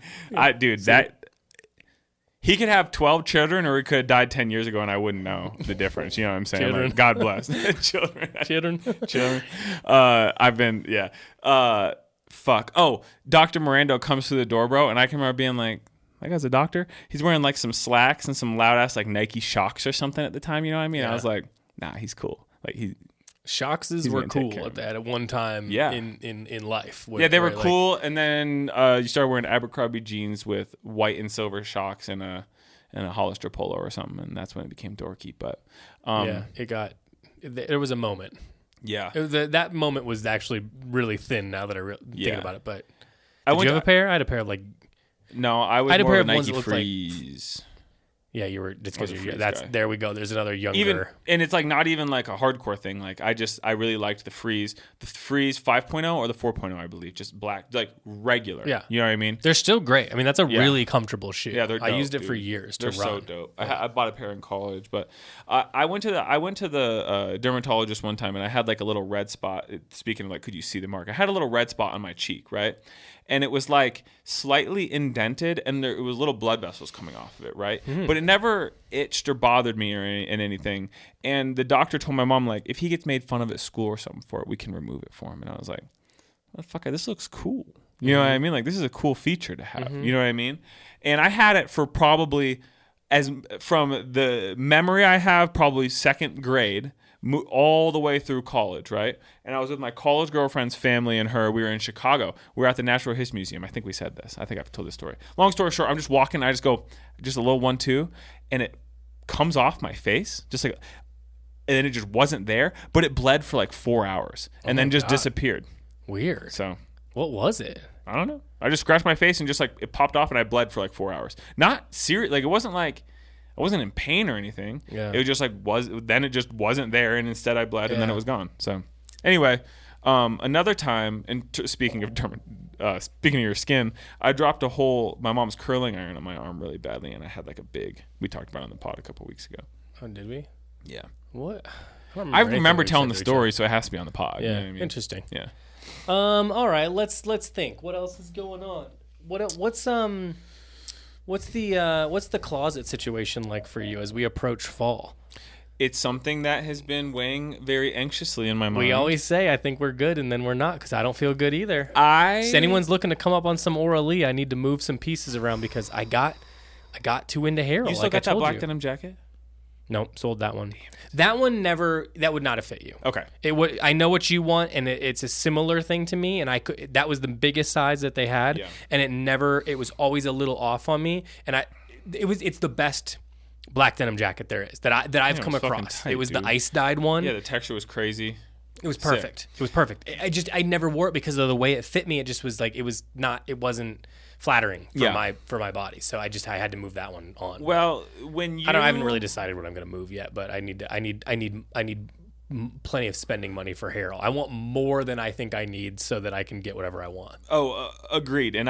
B: He could have 12 children or he could have died 10 years ago and I wouldn't know the difference. You know what I'm saying?
C: Children.
B: Like, God bless. Children. Fuck. Oh, Dr. Mirando comes through the door, bro, and I can remember being like, that guy's a doctor? He's wearing like some slacks and some loud ass like Nike Shocks or something at the time, you know what I mean? Yeah. I was like, nah, he's cool. Like
C: Shockses were cool at one time in life.
B: They were cool, and then you started wearing Abercrombie jeans with white and silver Shocks and a Hollister polo or something, and that's when it became dorky. But
C: there was a moment.
B: Yeah,
C: that moment was actually really thin. Now that I think about it, but did you have a pair? I had a pair of like.
B: No, I had a pair of Nike Freeze.
C: Yeah, you were just because you're. That's guy. There we go. There's another younger.
B: And it's like not even like a hardcore thing. Like I really liked the Freeze 5.0 or the 4.0, I believe, just black, like regular.
C: Yeah,
B: you know what I mean.
C: They're still great. I mean, that's a really comfortable shoe.
B: Yeah, they're dope,
C: I used it for years.
B: They're so dope. I bought a pair in college, but I went to the dermatologist one time, and I had like a little red spot. Speaking of like, could you see the mark? I had a little red spot on my cheek, right? and it was like slightly indented, and it was little blood vessels coming off of it, right? But it never itched or bothered me or anything. And the doctor told my mom, like, if he gets made fun of at school or something for it, we can remove it for him. And I was like, motherfucker, this looks cool. You know what I mean? Like, this is a cool feature to have. You know what I mean? And I had it for probably, from the memory I have, probably second grade all the way through college, right? And I was with my college girlfriend's family and her. We were in Chicago. We were at the Natural History Museum. I think we said this. I think I've told this story. Long story short, I'm just walking. I just go, just a little 1-2, and it comes off my face, just like, and then it just wasn't there, but it bled for like 4 hours and then just disappeared.
C: Weird.
B: So
C: what was it?
B: I don't know. I just scratched my face and just like it popped off and I bled for like 4 hours. Not serious. Like it wasn't like I wasn't in pain or anything. Yeah. It was just like then it just wasn't there, and instead I bled and then it was gone. So anyway, another time, and speaking of your skin, I dropped my mom's curling iron on my arm really badly, and I had like we talked about it on the pod a couple weeks ago.
C: Oh, did we?
B: Yeah.
C: What?
B: I remember telling the story, so it has to be on the pod.
C: Yeah.
B: You know what I mean?
C: Interesting.
B: Yeah.
C: All right. Let's think. What else is going on? What's the closet situation like for you as we approach fall?
B: It's something that has been weighing very anxiously in my mind.
C: We always say I think we're good, and then we're not, because I don't feel good either. If anyone's looking to come up on some Oral I need to move some pieces around because I got too into Harold.
B: You still got that black denim jacket?
C: Nope, sold that one. That one that would not have fit you.
B: Okay.
C: I know what you want, and it's a similar thing to me, and that was the biggest size that they had, and it was always a little off on me, and it's the best black denim jacket there is that I've come across. Tight, it was the ice dyed one.
B: Yeah, the texture was crazy.
C: It was perfect. Sick. It was perfect. I never wore it because of the way it fit me. It just was like it wasn't flattering for my body. So I had to move that one on.
B: Well,
C: I haven't really decided what I'm going to move yet, but I need plenty of spending money for Harold. I want more than I think I need so that I can get whatever I want.
B: Oh, agreed. And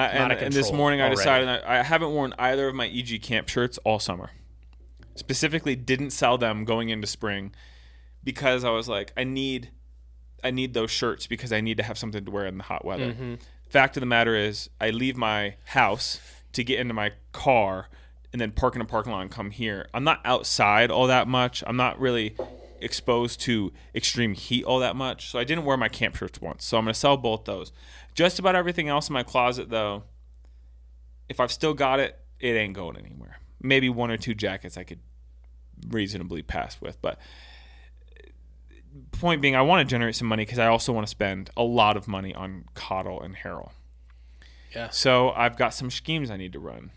B: this morning I decided I haven't worn either of my EG camp shirts all summer. Specifically, didn't sell them going into spring because I was like, I need those shirts because I need to have something to wear in the hot weather. Mm-hmm. Fact of the matter is, I leave my house to get into my car and then park in a parking lot and come here. I'm not outside all that much. I'm not really exposed to extreme heat all that much. So I didn't wear my camp shirts once. So I'm going to sell both those. Just about everything else in my closet, though, if I've still got it, it ain't going anywhere. Maybe 1 or 2 jackets I could reasonably pass with. But point being, I want to generate some money because I also want to spend a lot of money on Coddle and Harold.
C: Yeah.
B: So I've got some schemes I need to run.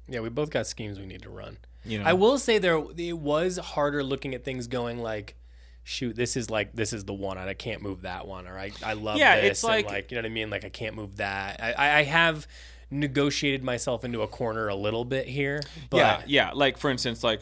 C: Yeah, we both got schemes we need to run.
B: You know?
C: I will say it was harder looking at things going like, shoot, this is the one, and I can't move that one, or I love this.
B: It's like,
C: and like, you know what I mean? Like I can't move that. I have negotiated myself into a corner a little bit here. But
B: yeah. Like for instance, like.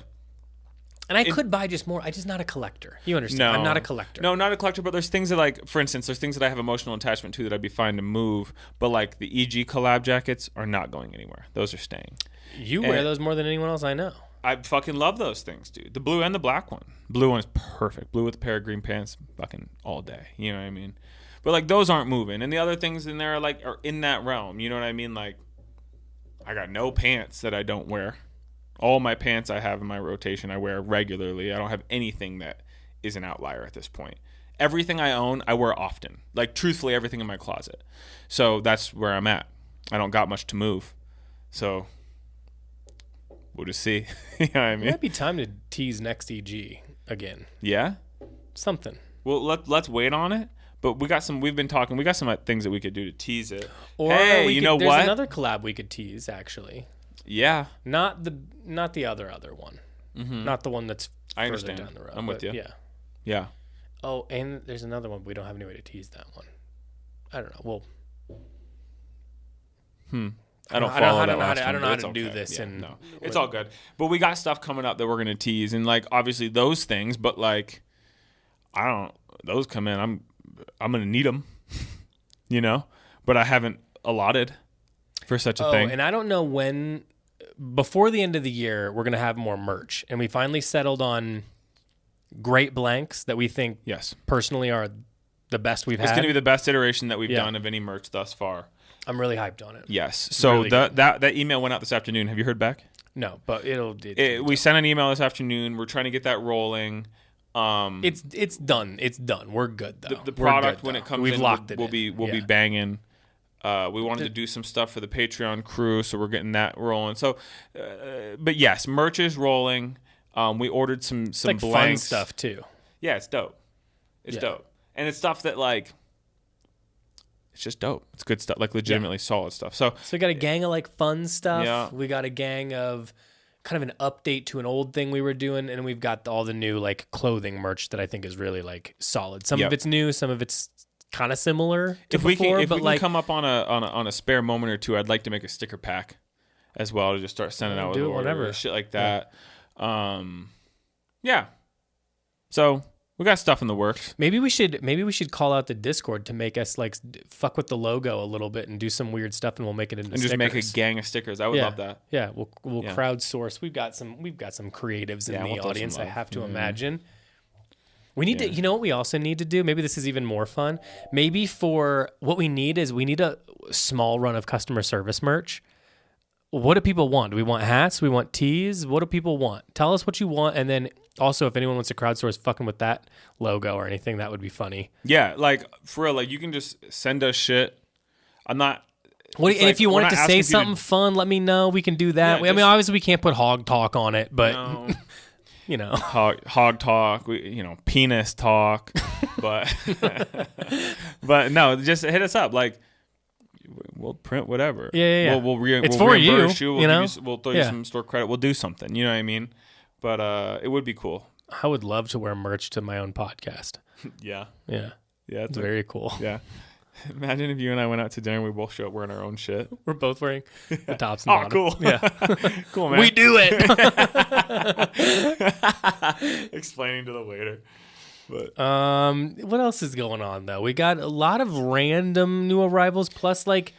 C: And I could buy just more. I'm just not a collector. You understand?
B: No,
C: I'm not a collector.
B: No, not a collector, but there's things that, like, for instance, there's things that I have emotional attachment to that I'd be fine to move, but, like, the EG collab jackets are not going anywhere. Those are staying.
C: You wear those more than anyone else I know.
B: I fucking love those things, dude. The blue and the black one. Blue one is perfect. Blue with a pair of green pants, fucking all day. You know what I mean? But, like, those aren't moving. And the other things in there are in that realm. You know what I mean? Like, I got no pants that I don't wear. All my pants I have in my rotation I wear regularly. I don't have anything that is an outlier at this point. Everything I own, I wear often. Like, truthfully, everything in my closet. So that's where I'm at. I don't got much to move. So we'll just see. You know what I mean?
C: It might be time to tease next EG again.
B: Yeah?
C: Something.
B: Well, let's wait on it. But we got some things that we could do to tease it.
C: Or
B: hey, you know what?
C: There's another collab we could tease, actually.
B: Yeah.
C: Not the other one. Mm-hmm. Not the one that's further down the road.
B: I'm with you.
C: Yeah.
B: Yeah.
C: Oh, and there's another one. We don't have any way to tease that one. I don't know. Well.
B: I don't follow that last one.
C: I don't know how to do this.
B: Yeah, no, it's all good. But we got stuff coming up that we're gonna tease, and like obviously those things. But like, those come in. I'm gonna need them. You know, but I haven't allotted for such a thing.
C: And I don't know when. Before the end of the year, we're going to have more merch. And we finally settled on great blanks that we think personally are the best we've had.
B: It's going to be the best iteration that we've done of any merch thus far.
C: I'm really hyped on it.
B: Yes. So
C: Really
B: that email went out this afternoon. Have you heard back?
C: No, but
B: We sent an email this afternoon. We're trying to get that rolling.
C: It's done. It's done. We're good though.
B: The product when it comes
C: We've
B: in,
C: locked it.
B: We'll be banging. We wanted to do some stuff for the Patreon crew, so we're getting that rolling. So, but yes, merch is rolling. We ordered some
C: like
B: blanks.
C: fun stuff too.
B: Yeah, it's dope. It's dope, and it's stuff that like. It's just dope. It's good stuff, like legitimately solid stuff. So
C: we got a gang of like fun stuff.
B: Yeah.
C: We got a gang of kind of an update to an old thing we were doing, and we've got all the new like clothing merch that I think is really like solid. Some of it's new, some of it's kind of similar to
B: if
C: before.
B: We can
C: like,
B: come up on a spare moment or two, I'd like to make a sticker pack as well to just start sending out with
C: whatever
B: shit like that. Yeah. So we got stuff in the works.
C: Maybe we should call out the Discord to make us like fuck with the logo a little bit and do some weird stuff, and we'll make it into
B: and
C: stickers.
B: Just make a gang of stickers. I would love that.
C: Yeah, we'll crowdsource. We've got some creatives in the audience. I have to imagine. We need to. You know what we also need to do? Maybe this is even more fun. Maybe for what we need a small run of customer service merch. What do people want? Do we want hats? We want tees? What do people want? Tell us what you want, and then also if anyone wants to crowdsource fucking with that logo or anything, that would be funny.
B: Yeah, like for real, like you can just send us shit. I'm not.
C: And if you wanted to say something fun, let me know. We can do that. I mean, obviously we can't put hog talk on it, but you know,
B: hog talk. Penis talk, but but no, just hit us up. Like we'll print whatever.
C: Yeah.
B: We'll
C: for
B: reimburse
C: you.
B: We'll throw you some store credit. We'll do something. You know what I mean? But it would be cool.
C: I would love to wear merch to my own podcast.
B: Yeah.
C: It's very cool.
B: Yeah. Imagine if you and I went out to dinner and we both show up wearing our own shit.
C: We're both wearing the tops and bottoms.
B: Cool.
C: Yeah.
B: Cool, man.
C: We do it.
B: Explaining to the waiter. But
C: what else is going on though? We got a lot of random new arrivals, plus like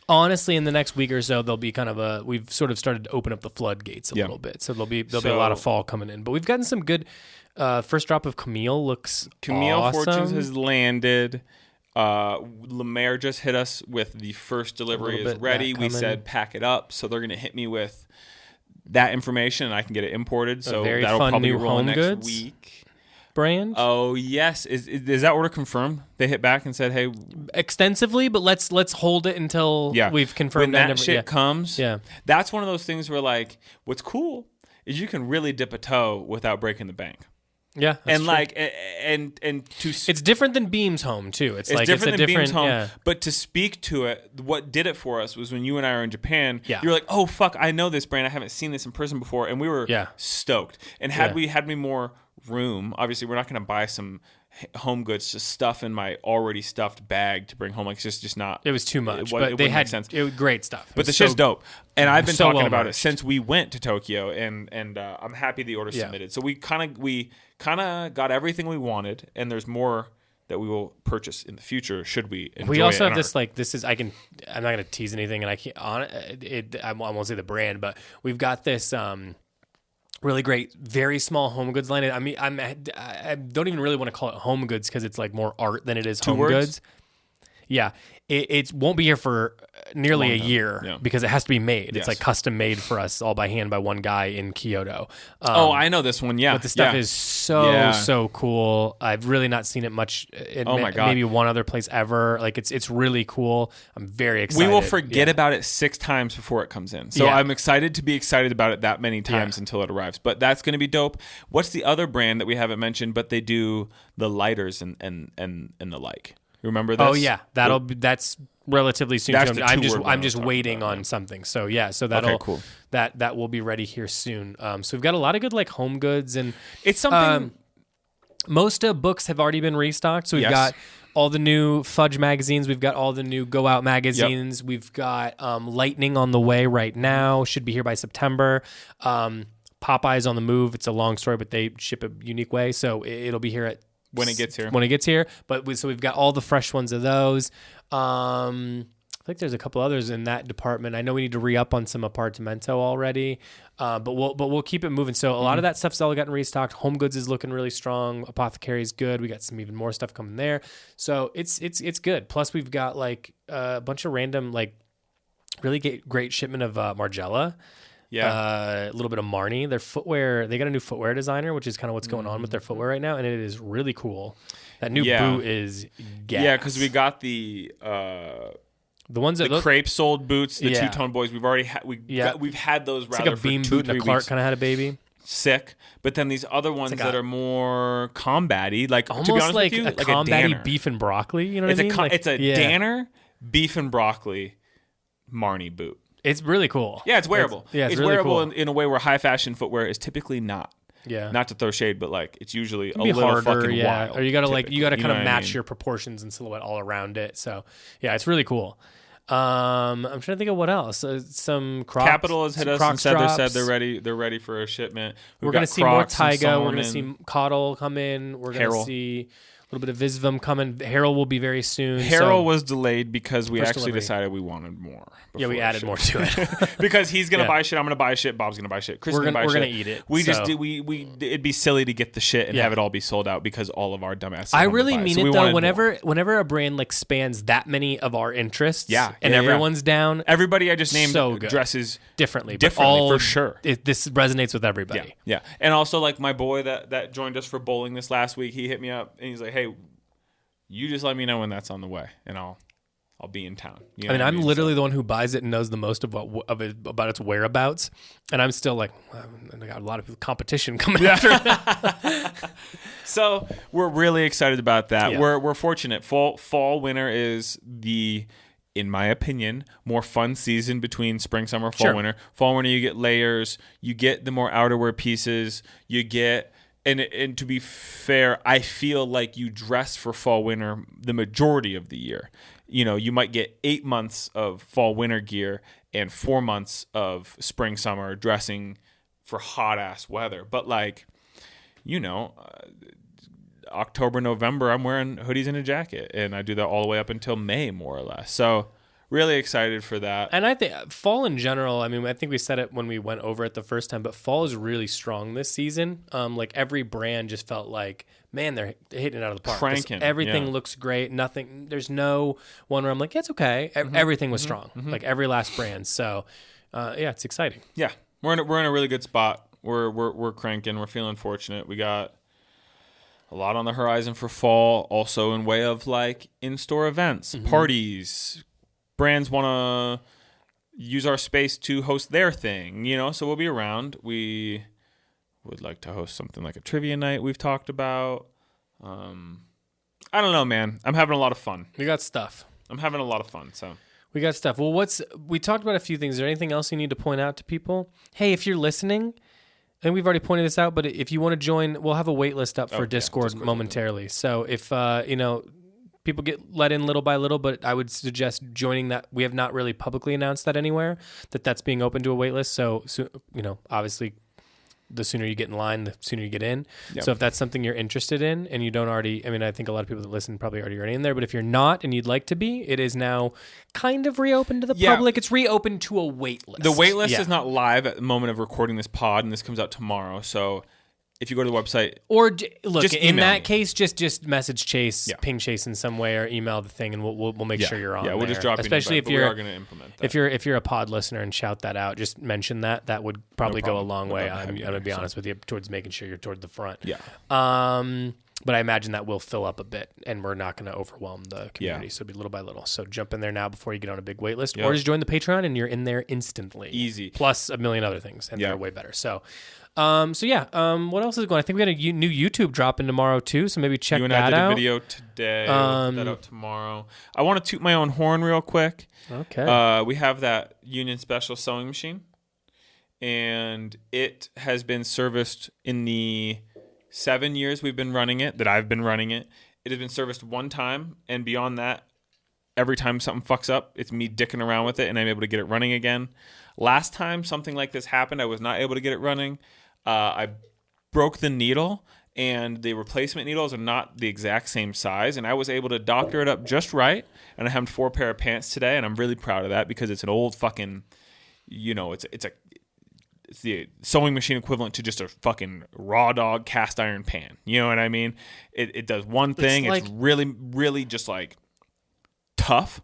C: honestly in the next week or so there'll be kind of we've sort of started to open up the floodgates a little bit. So there'll be a lot of fall coming in. But we've gotten some good first drop of Camille looks awesome.
B: Fortunes has landed. Lemaire just hit us with the first delivery is ready. We said pack it up, so they're going to hit me with that information and I can get it imported. So that'll probably roll next week.
C: Brand?
B: Oh yes, is that order confirmed? They hit back and said, "Hey,
C: extensively, but let's hold it until we've confirmed
B: when that shit comes."
C: Yeah,
B: that's one of those things where like, what's cool is you can really dip a toe without breaking the bank.
C: Yeah,
B: and
C: true.
B: like and to
C: it's different than Beam's Home too. It's
B: different than Beam's Home. Yeah. But to speak to it, what did it for us was when you and I were in Japan.
C: Yeah.
B: You were like, "Oh fuck, I know this brand. I haven't seen this in person before," and we were stoked. And had we had me more room, obviously we're not going to buy some home goods to stuff in my already stuffed bag to bring home. Like it's just not.
C: It was too much, but they had sense. It was great stuff.
B: But the shit's dope, and I've been talking about it since we went to Tokyo, and I'm happy the order submitted. So we kind of got everything we wanted, and there's more that we will purchase in the future should we enjoy
C: we also
B: it.
C: have this I'm not going to tease anything, and I can't I won't say the brand, but we've got this really great, very small home goods line. I mean, I don't even really want to call it home goods because it's like more art than it is home goods. Yeah, it won't be here for nearly a year because it has to be made. Yes. It's like custom made for us all by hand by one guy in Kyoto.
B: I know this one. Yeah,
C: but the stuff is so cool. I've really not seen it much.
B: My God,
C: maybe one other place ever. Like it's really cool. I'm very excited.
B: We will forget about it 6 times before it comes in. So I'm excited to be excited about it that many times until it arrives. But that's going to be dope. What's the other brand that we haven't mentioned? But they do the lighters and the like. Remember this?
C: Oh yeah, that's relatively soon.
B: That's
C: I'm just waiting on something. So that'll
B: cool.
C: that will be ready here soon. So we've got a lot of good like home goods, and
B: it's something.
C: Most books have already been restocked. So we've got all the new Fudge magazines. We've got all the new Go Out magazines. Yep. We've got Lightning on the way right now. Should be here by September. Popeye's on the move. It's a long story, but they ship a unique way, so it'll be here when it gets here. But so we've got all the fresh ones of those. think there's a couple others in that department. I know we need to re-up on some Apartamento already, but we'll keep it moving. So a lot of that stuff's all gotten restocked. Home Goods is looking really strong. Apothecary's good. We got some even more stuff coming there. So it's good. Plus we've got like a bunch of random like really great shipment of Margiela.
B: Yeah.
C: A little bit of Marni. Their footwear, they got a new footwear designer, which is kind of what's going on with their footwear right now, and it is really cool. That new boot is gas.
B: Yeah, because we got the
C: ones that
B: the crepe soled boots, the two-tone boys. We've already we've had those
C: it's
B: rather
C: like a beam
B: for 2-3
C: boot, and a Clark
B: weeks.
C: kind of had a baby.
B: Sick. But then these other ones that are more combat-y, like
C: almost
B: to be honest
C: like
B: with you,
C: a
B: like
C: combat-y
B: a Danner.
C: beef and broccoli. You know what I mean?
B: It's a Danner beef and broccoli Marni boot.
C: It's really cool.
B: Yeah, it's wearable.
C: It's really
B: wearable
C: cool.
B: in a way where high fashion footwear is typically not.
C: Yeah.
B: Not to throw shade, but like it's usually a
C: be
B: little
C: harder,
B: fucking wild.
C: Or you gotta kind of match
B: I mean?
C: your proportions and silhouette all around it. So yeah, it's really cool. I'm trying to think of what else. Some Crocs.
B: Capital has hit us and said they're ready. They're ready for a shipment.
C: We're gonna see more Taiga. We're gonna see Caudal come in. We're gonna see a little bit of Visvum coming. Harrell will be very soon.
B: Harrell was delayed because we actually decided we wanted more.
C: Yeah, we added more to it
B: because he's gonna buy shit. I'm gonna buy shit. Bob's gonna buy shit. Chris gonna buy shit.
C: We're gonna eat it.
B: It'd be silly to get the shit and have it all be sold out because all of our dumbasses.
C: I really mean it though. Whenever a brand like spans that many of our interests, and everyone's down,
B: everybody I just named dresses
C: differently
B: for sure.
C: This resonates with everybody.
B: Yeah, and also like my boy that joined us for bowling this last week, he hit me up and he's like, "Hey, you just let me know when that's on the way, and I'll be in town." You know
C: I mean, I'm literally the one who buys it and knows the most about its whereabouts, and I'm still like, I got a lot of competition coming after it.
B: So we're really excited about that. Yeah. We're fortunate. Fall, winter is in my opinion, more fun season between spring, summer, fall, winter. Fall, winter, you get layers, you get the more outerwear pieces, you get. And to be fair, I feel like you dress for fall, winter the majority of the year. You know, you might get 8 months of fall, winter gear and 4 months of spring, summer dressing for hot ass weather. But like, October, November, I'm wearing hoodies and a jacket, and I do that all the way up until May, more or less. So really excited for that.
C: And I think fall in general, I mean, I think we said it when we went over it the first time, but fall is really strong this season. Like every brand just felt like, man, they're hitting it out of the park.
B: Cranking.
C: Everything looks great. There's no one where I'm like, it's okay. Everything was strong. Like every last brand. So it's exciting.
B: Yeah. We're in a really good spot. We're cranking. We're feeling fortunate. We got a lot on the horizon for fall, also in way of like in-store events, parties. Brands want to use our space to host their thing, so we'll be around. We would like to host something like a trivia night we've talked about. I don't know, man. I'm having a lot of fun.
C: We got stuff.
B: I'm having a lot of fun, so.
C: We got stuff. Well, we talked about a few things. Is there anything else you need to point out to people? Hey, if you're listening, and we've already pointed this out, but if you want to join, we'll have a wait list up for Discord momentarily. So if, people get let in little by little, but I would suggest joining that. We have not really publicly announced that anywhere, that's being open to a wait list. So obviously, the sooner you get in line, the sooner you get in. Yep. So if that's something you're interested in and you don't already, I think a lot of people that listen probably already are in there, but if you're not and you'd like to be, it is now kind of reopened to the public. It's reopened to a wait list.
B: The wait list is not live at the moment of recording this pod, and this comes out tomorrow. So if you go to the website,
C: or look, just in that case, just message Chase, ping Chase in some way, or email the thing, and we'll make sure you're on.
B: Yeah, we'll just drop.
C: Especially if
B: we are going to implement that.
C: If you're a pod listener and shout that out, just mention that. That would probably go a long way. I'm going to be honest with you towards making sure you're toward the front.
B: Yeah.
C: But I imagine that will fill up a bit, and we're not going to overwhelm the community. So it'll be little by little. So jump in there now before you get on a big wait list, or just join the Patreon, and you're in there instantly.
B: Easy.
C: Plus a million other things, and they're way better. So. What else is going on? I think we got a new YouTube dropping tomorrow too, so maybe check that out. You and I did a video today. We'll put that out tomorrow. I want to toot my own horn real quick. Okay.
B: We have that Union Special sewing machine, and it has been serviced in the 7 years we've been running it, that I've been running it. It has been serviced one time, and beyond that, every time something fucks up, it's me dicking around with it, and I'm able to get it running again. Last time something like this happened, I was not able to get it running. I broke the needle, and the replacement needles are not the exact same size, and I was able to doctor it up just right, and I have 4 pair of pants today, and I'm really proud of that because it's an old fucking, it's the sewing machine equivalent to just a fucking raw dog cast iron pan. You know what I mean? It does one thing. It's really, really just like tough.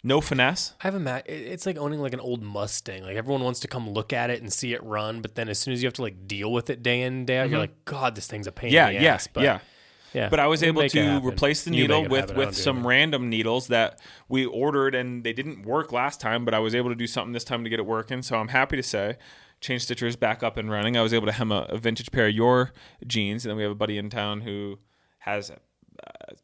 B: No finesse.
C: It's like owning like an old Mustang. Like everyone wants to come look at it and see it run, but then as soon as you have to like deal with it day in day out, you're like, God, this thing's a pain in the ass. But, yeah. But
B: I was able to replace the needle with some random needles that we ordered, and they didn't work last time, but I was able to do something this time to get it working. So I'm happy to say, Chain Stitcher is back up and running. I was able to hem a vintage pair of your jeans, and then we have a buddy in town who has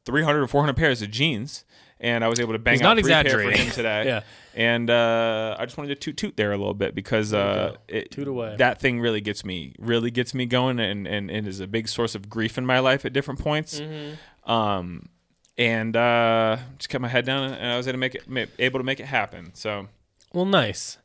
B: 300 or 400 pairs of jeans. And I was able to bang out 3 pair for him today.
C: Yeah.
B: And I just wanted to toot there a little bit because
C: toot away.
B: That thing really gets me going and is a big source of grief in my life at different points. Mm-hmm. And just kept my head down, and I was able to make it happen. So,
C: well, nice.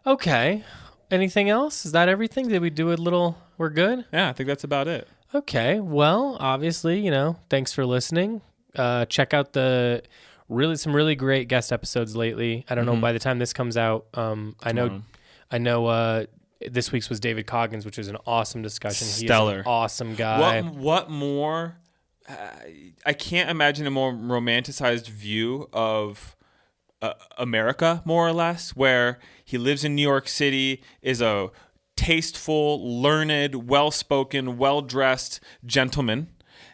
C: Okay. Anything else? Is that everything? Did we do a little? We're good?
B: Yeah, I think that's about it.
C: Okay. Well, obviously, thanks for listening. Check out some really great guest episodes lately. I don't know by the time this comes out. I know this week's was David Coggins, which was an awesome discussion.
B: Stellar.
C: He's an awesome guy.
B: What more? I can't imagine a more romanticized view of America, more or less, where he lives in New York City, is a tasteful, learned, well-spoken, well-dressed gentleman,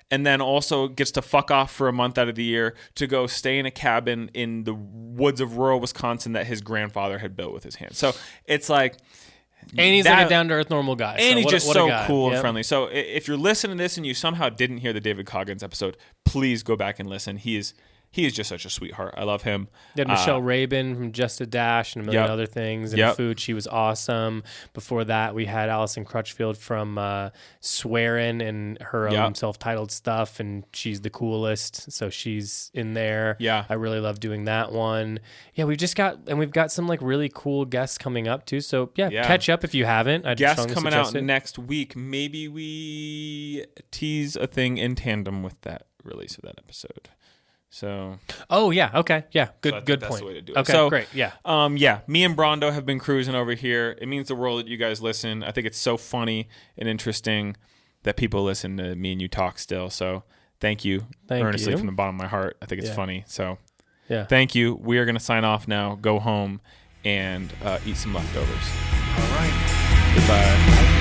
B: and then also gets to fuck off for a month out of the year to go stay in a cabin in the woods of rural Wisconsin that his grandfather had built with his hands. So it's like...
C: And he's like a down-to-earth normal guy.
B: And he's just so cool and friendly. So if you're listening to this and you somehow didn't hear the David Coggins episode, please go back and listen. He is just such a sweetheart. I love him.
C: You had Michelle Rabin from Just a Dash and a million other things. And Food, she was awesome. Before that, we had Allison Crutchfield from Swearin' and her own self-titled stuff, and she's the coolest. So she's in there.
B: Yeah.
C: I really love doing that one. Yeah, we've got some like really cool guests coming up too. So catch up if you haven't.
B: Guests coming out next week. Maybe we tease a thing in tandem with that release of that episode. So.
C: Oh yeah. Okay. Yeah. Good.
B: So
C: good
B: that's
C: point.
B: the way to do it.
C: Okay.
B: So,
C: great. Yeah.
B: Me and Brondo have been cruising over here. It means the world that you guys listen. I think it's so funny and interesting that people listen to me and you talk still. So thank you earnestly from the bottom of my heart. I think it's funny. So thank you. We are going to sign off now. Go home and eat some leftovers.
C: All right.
B: Goodbye.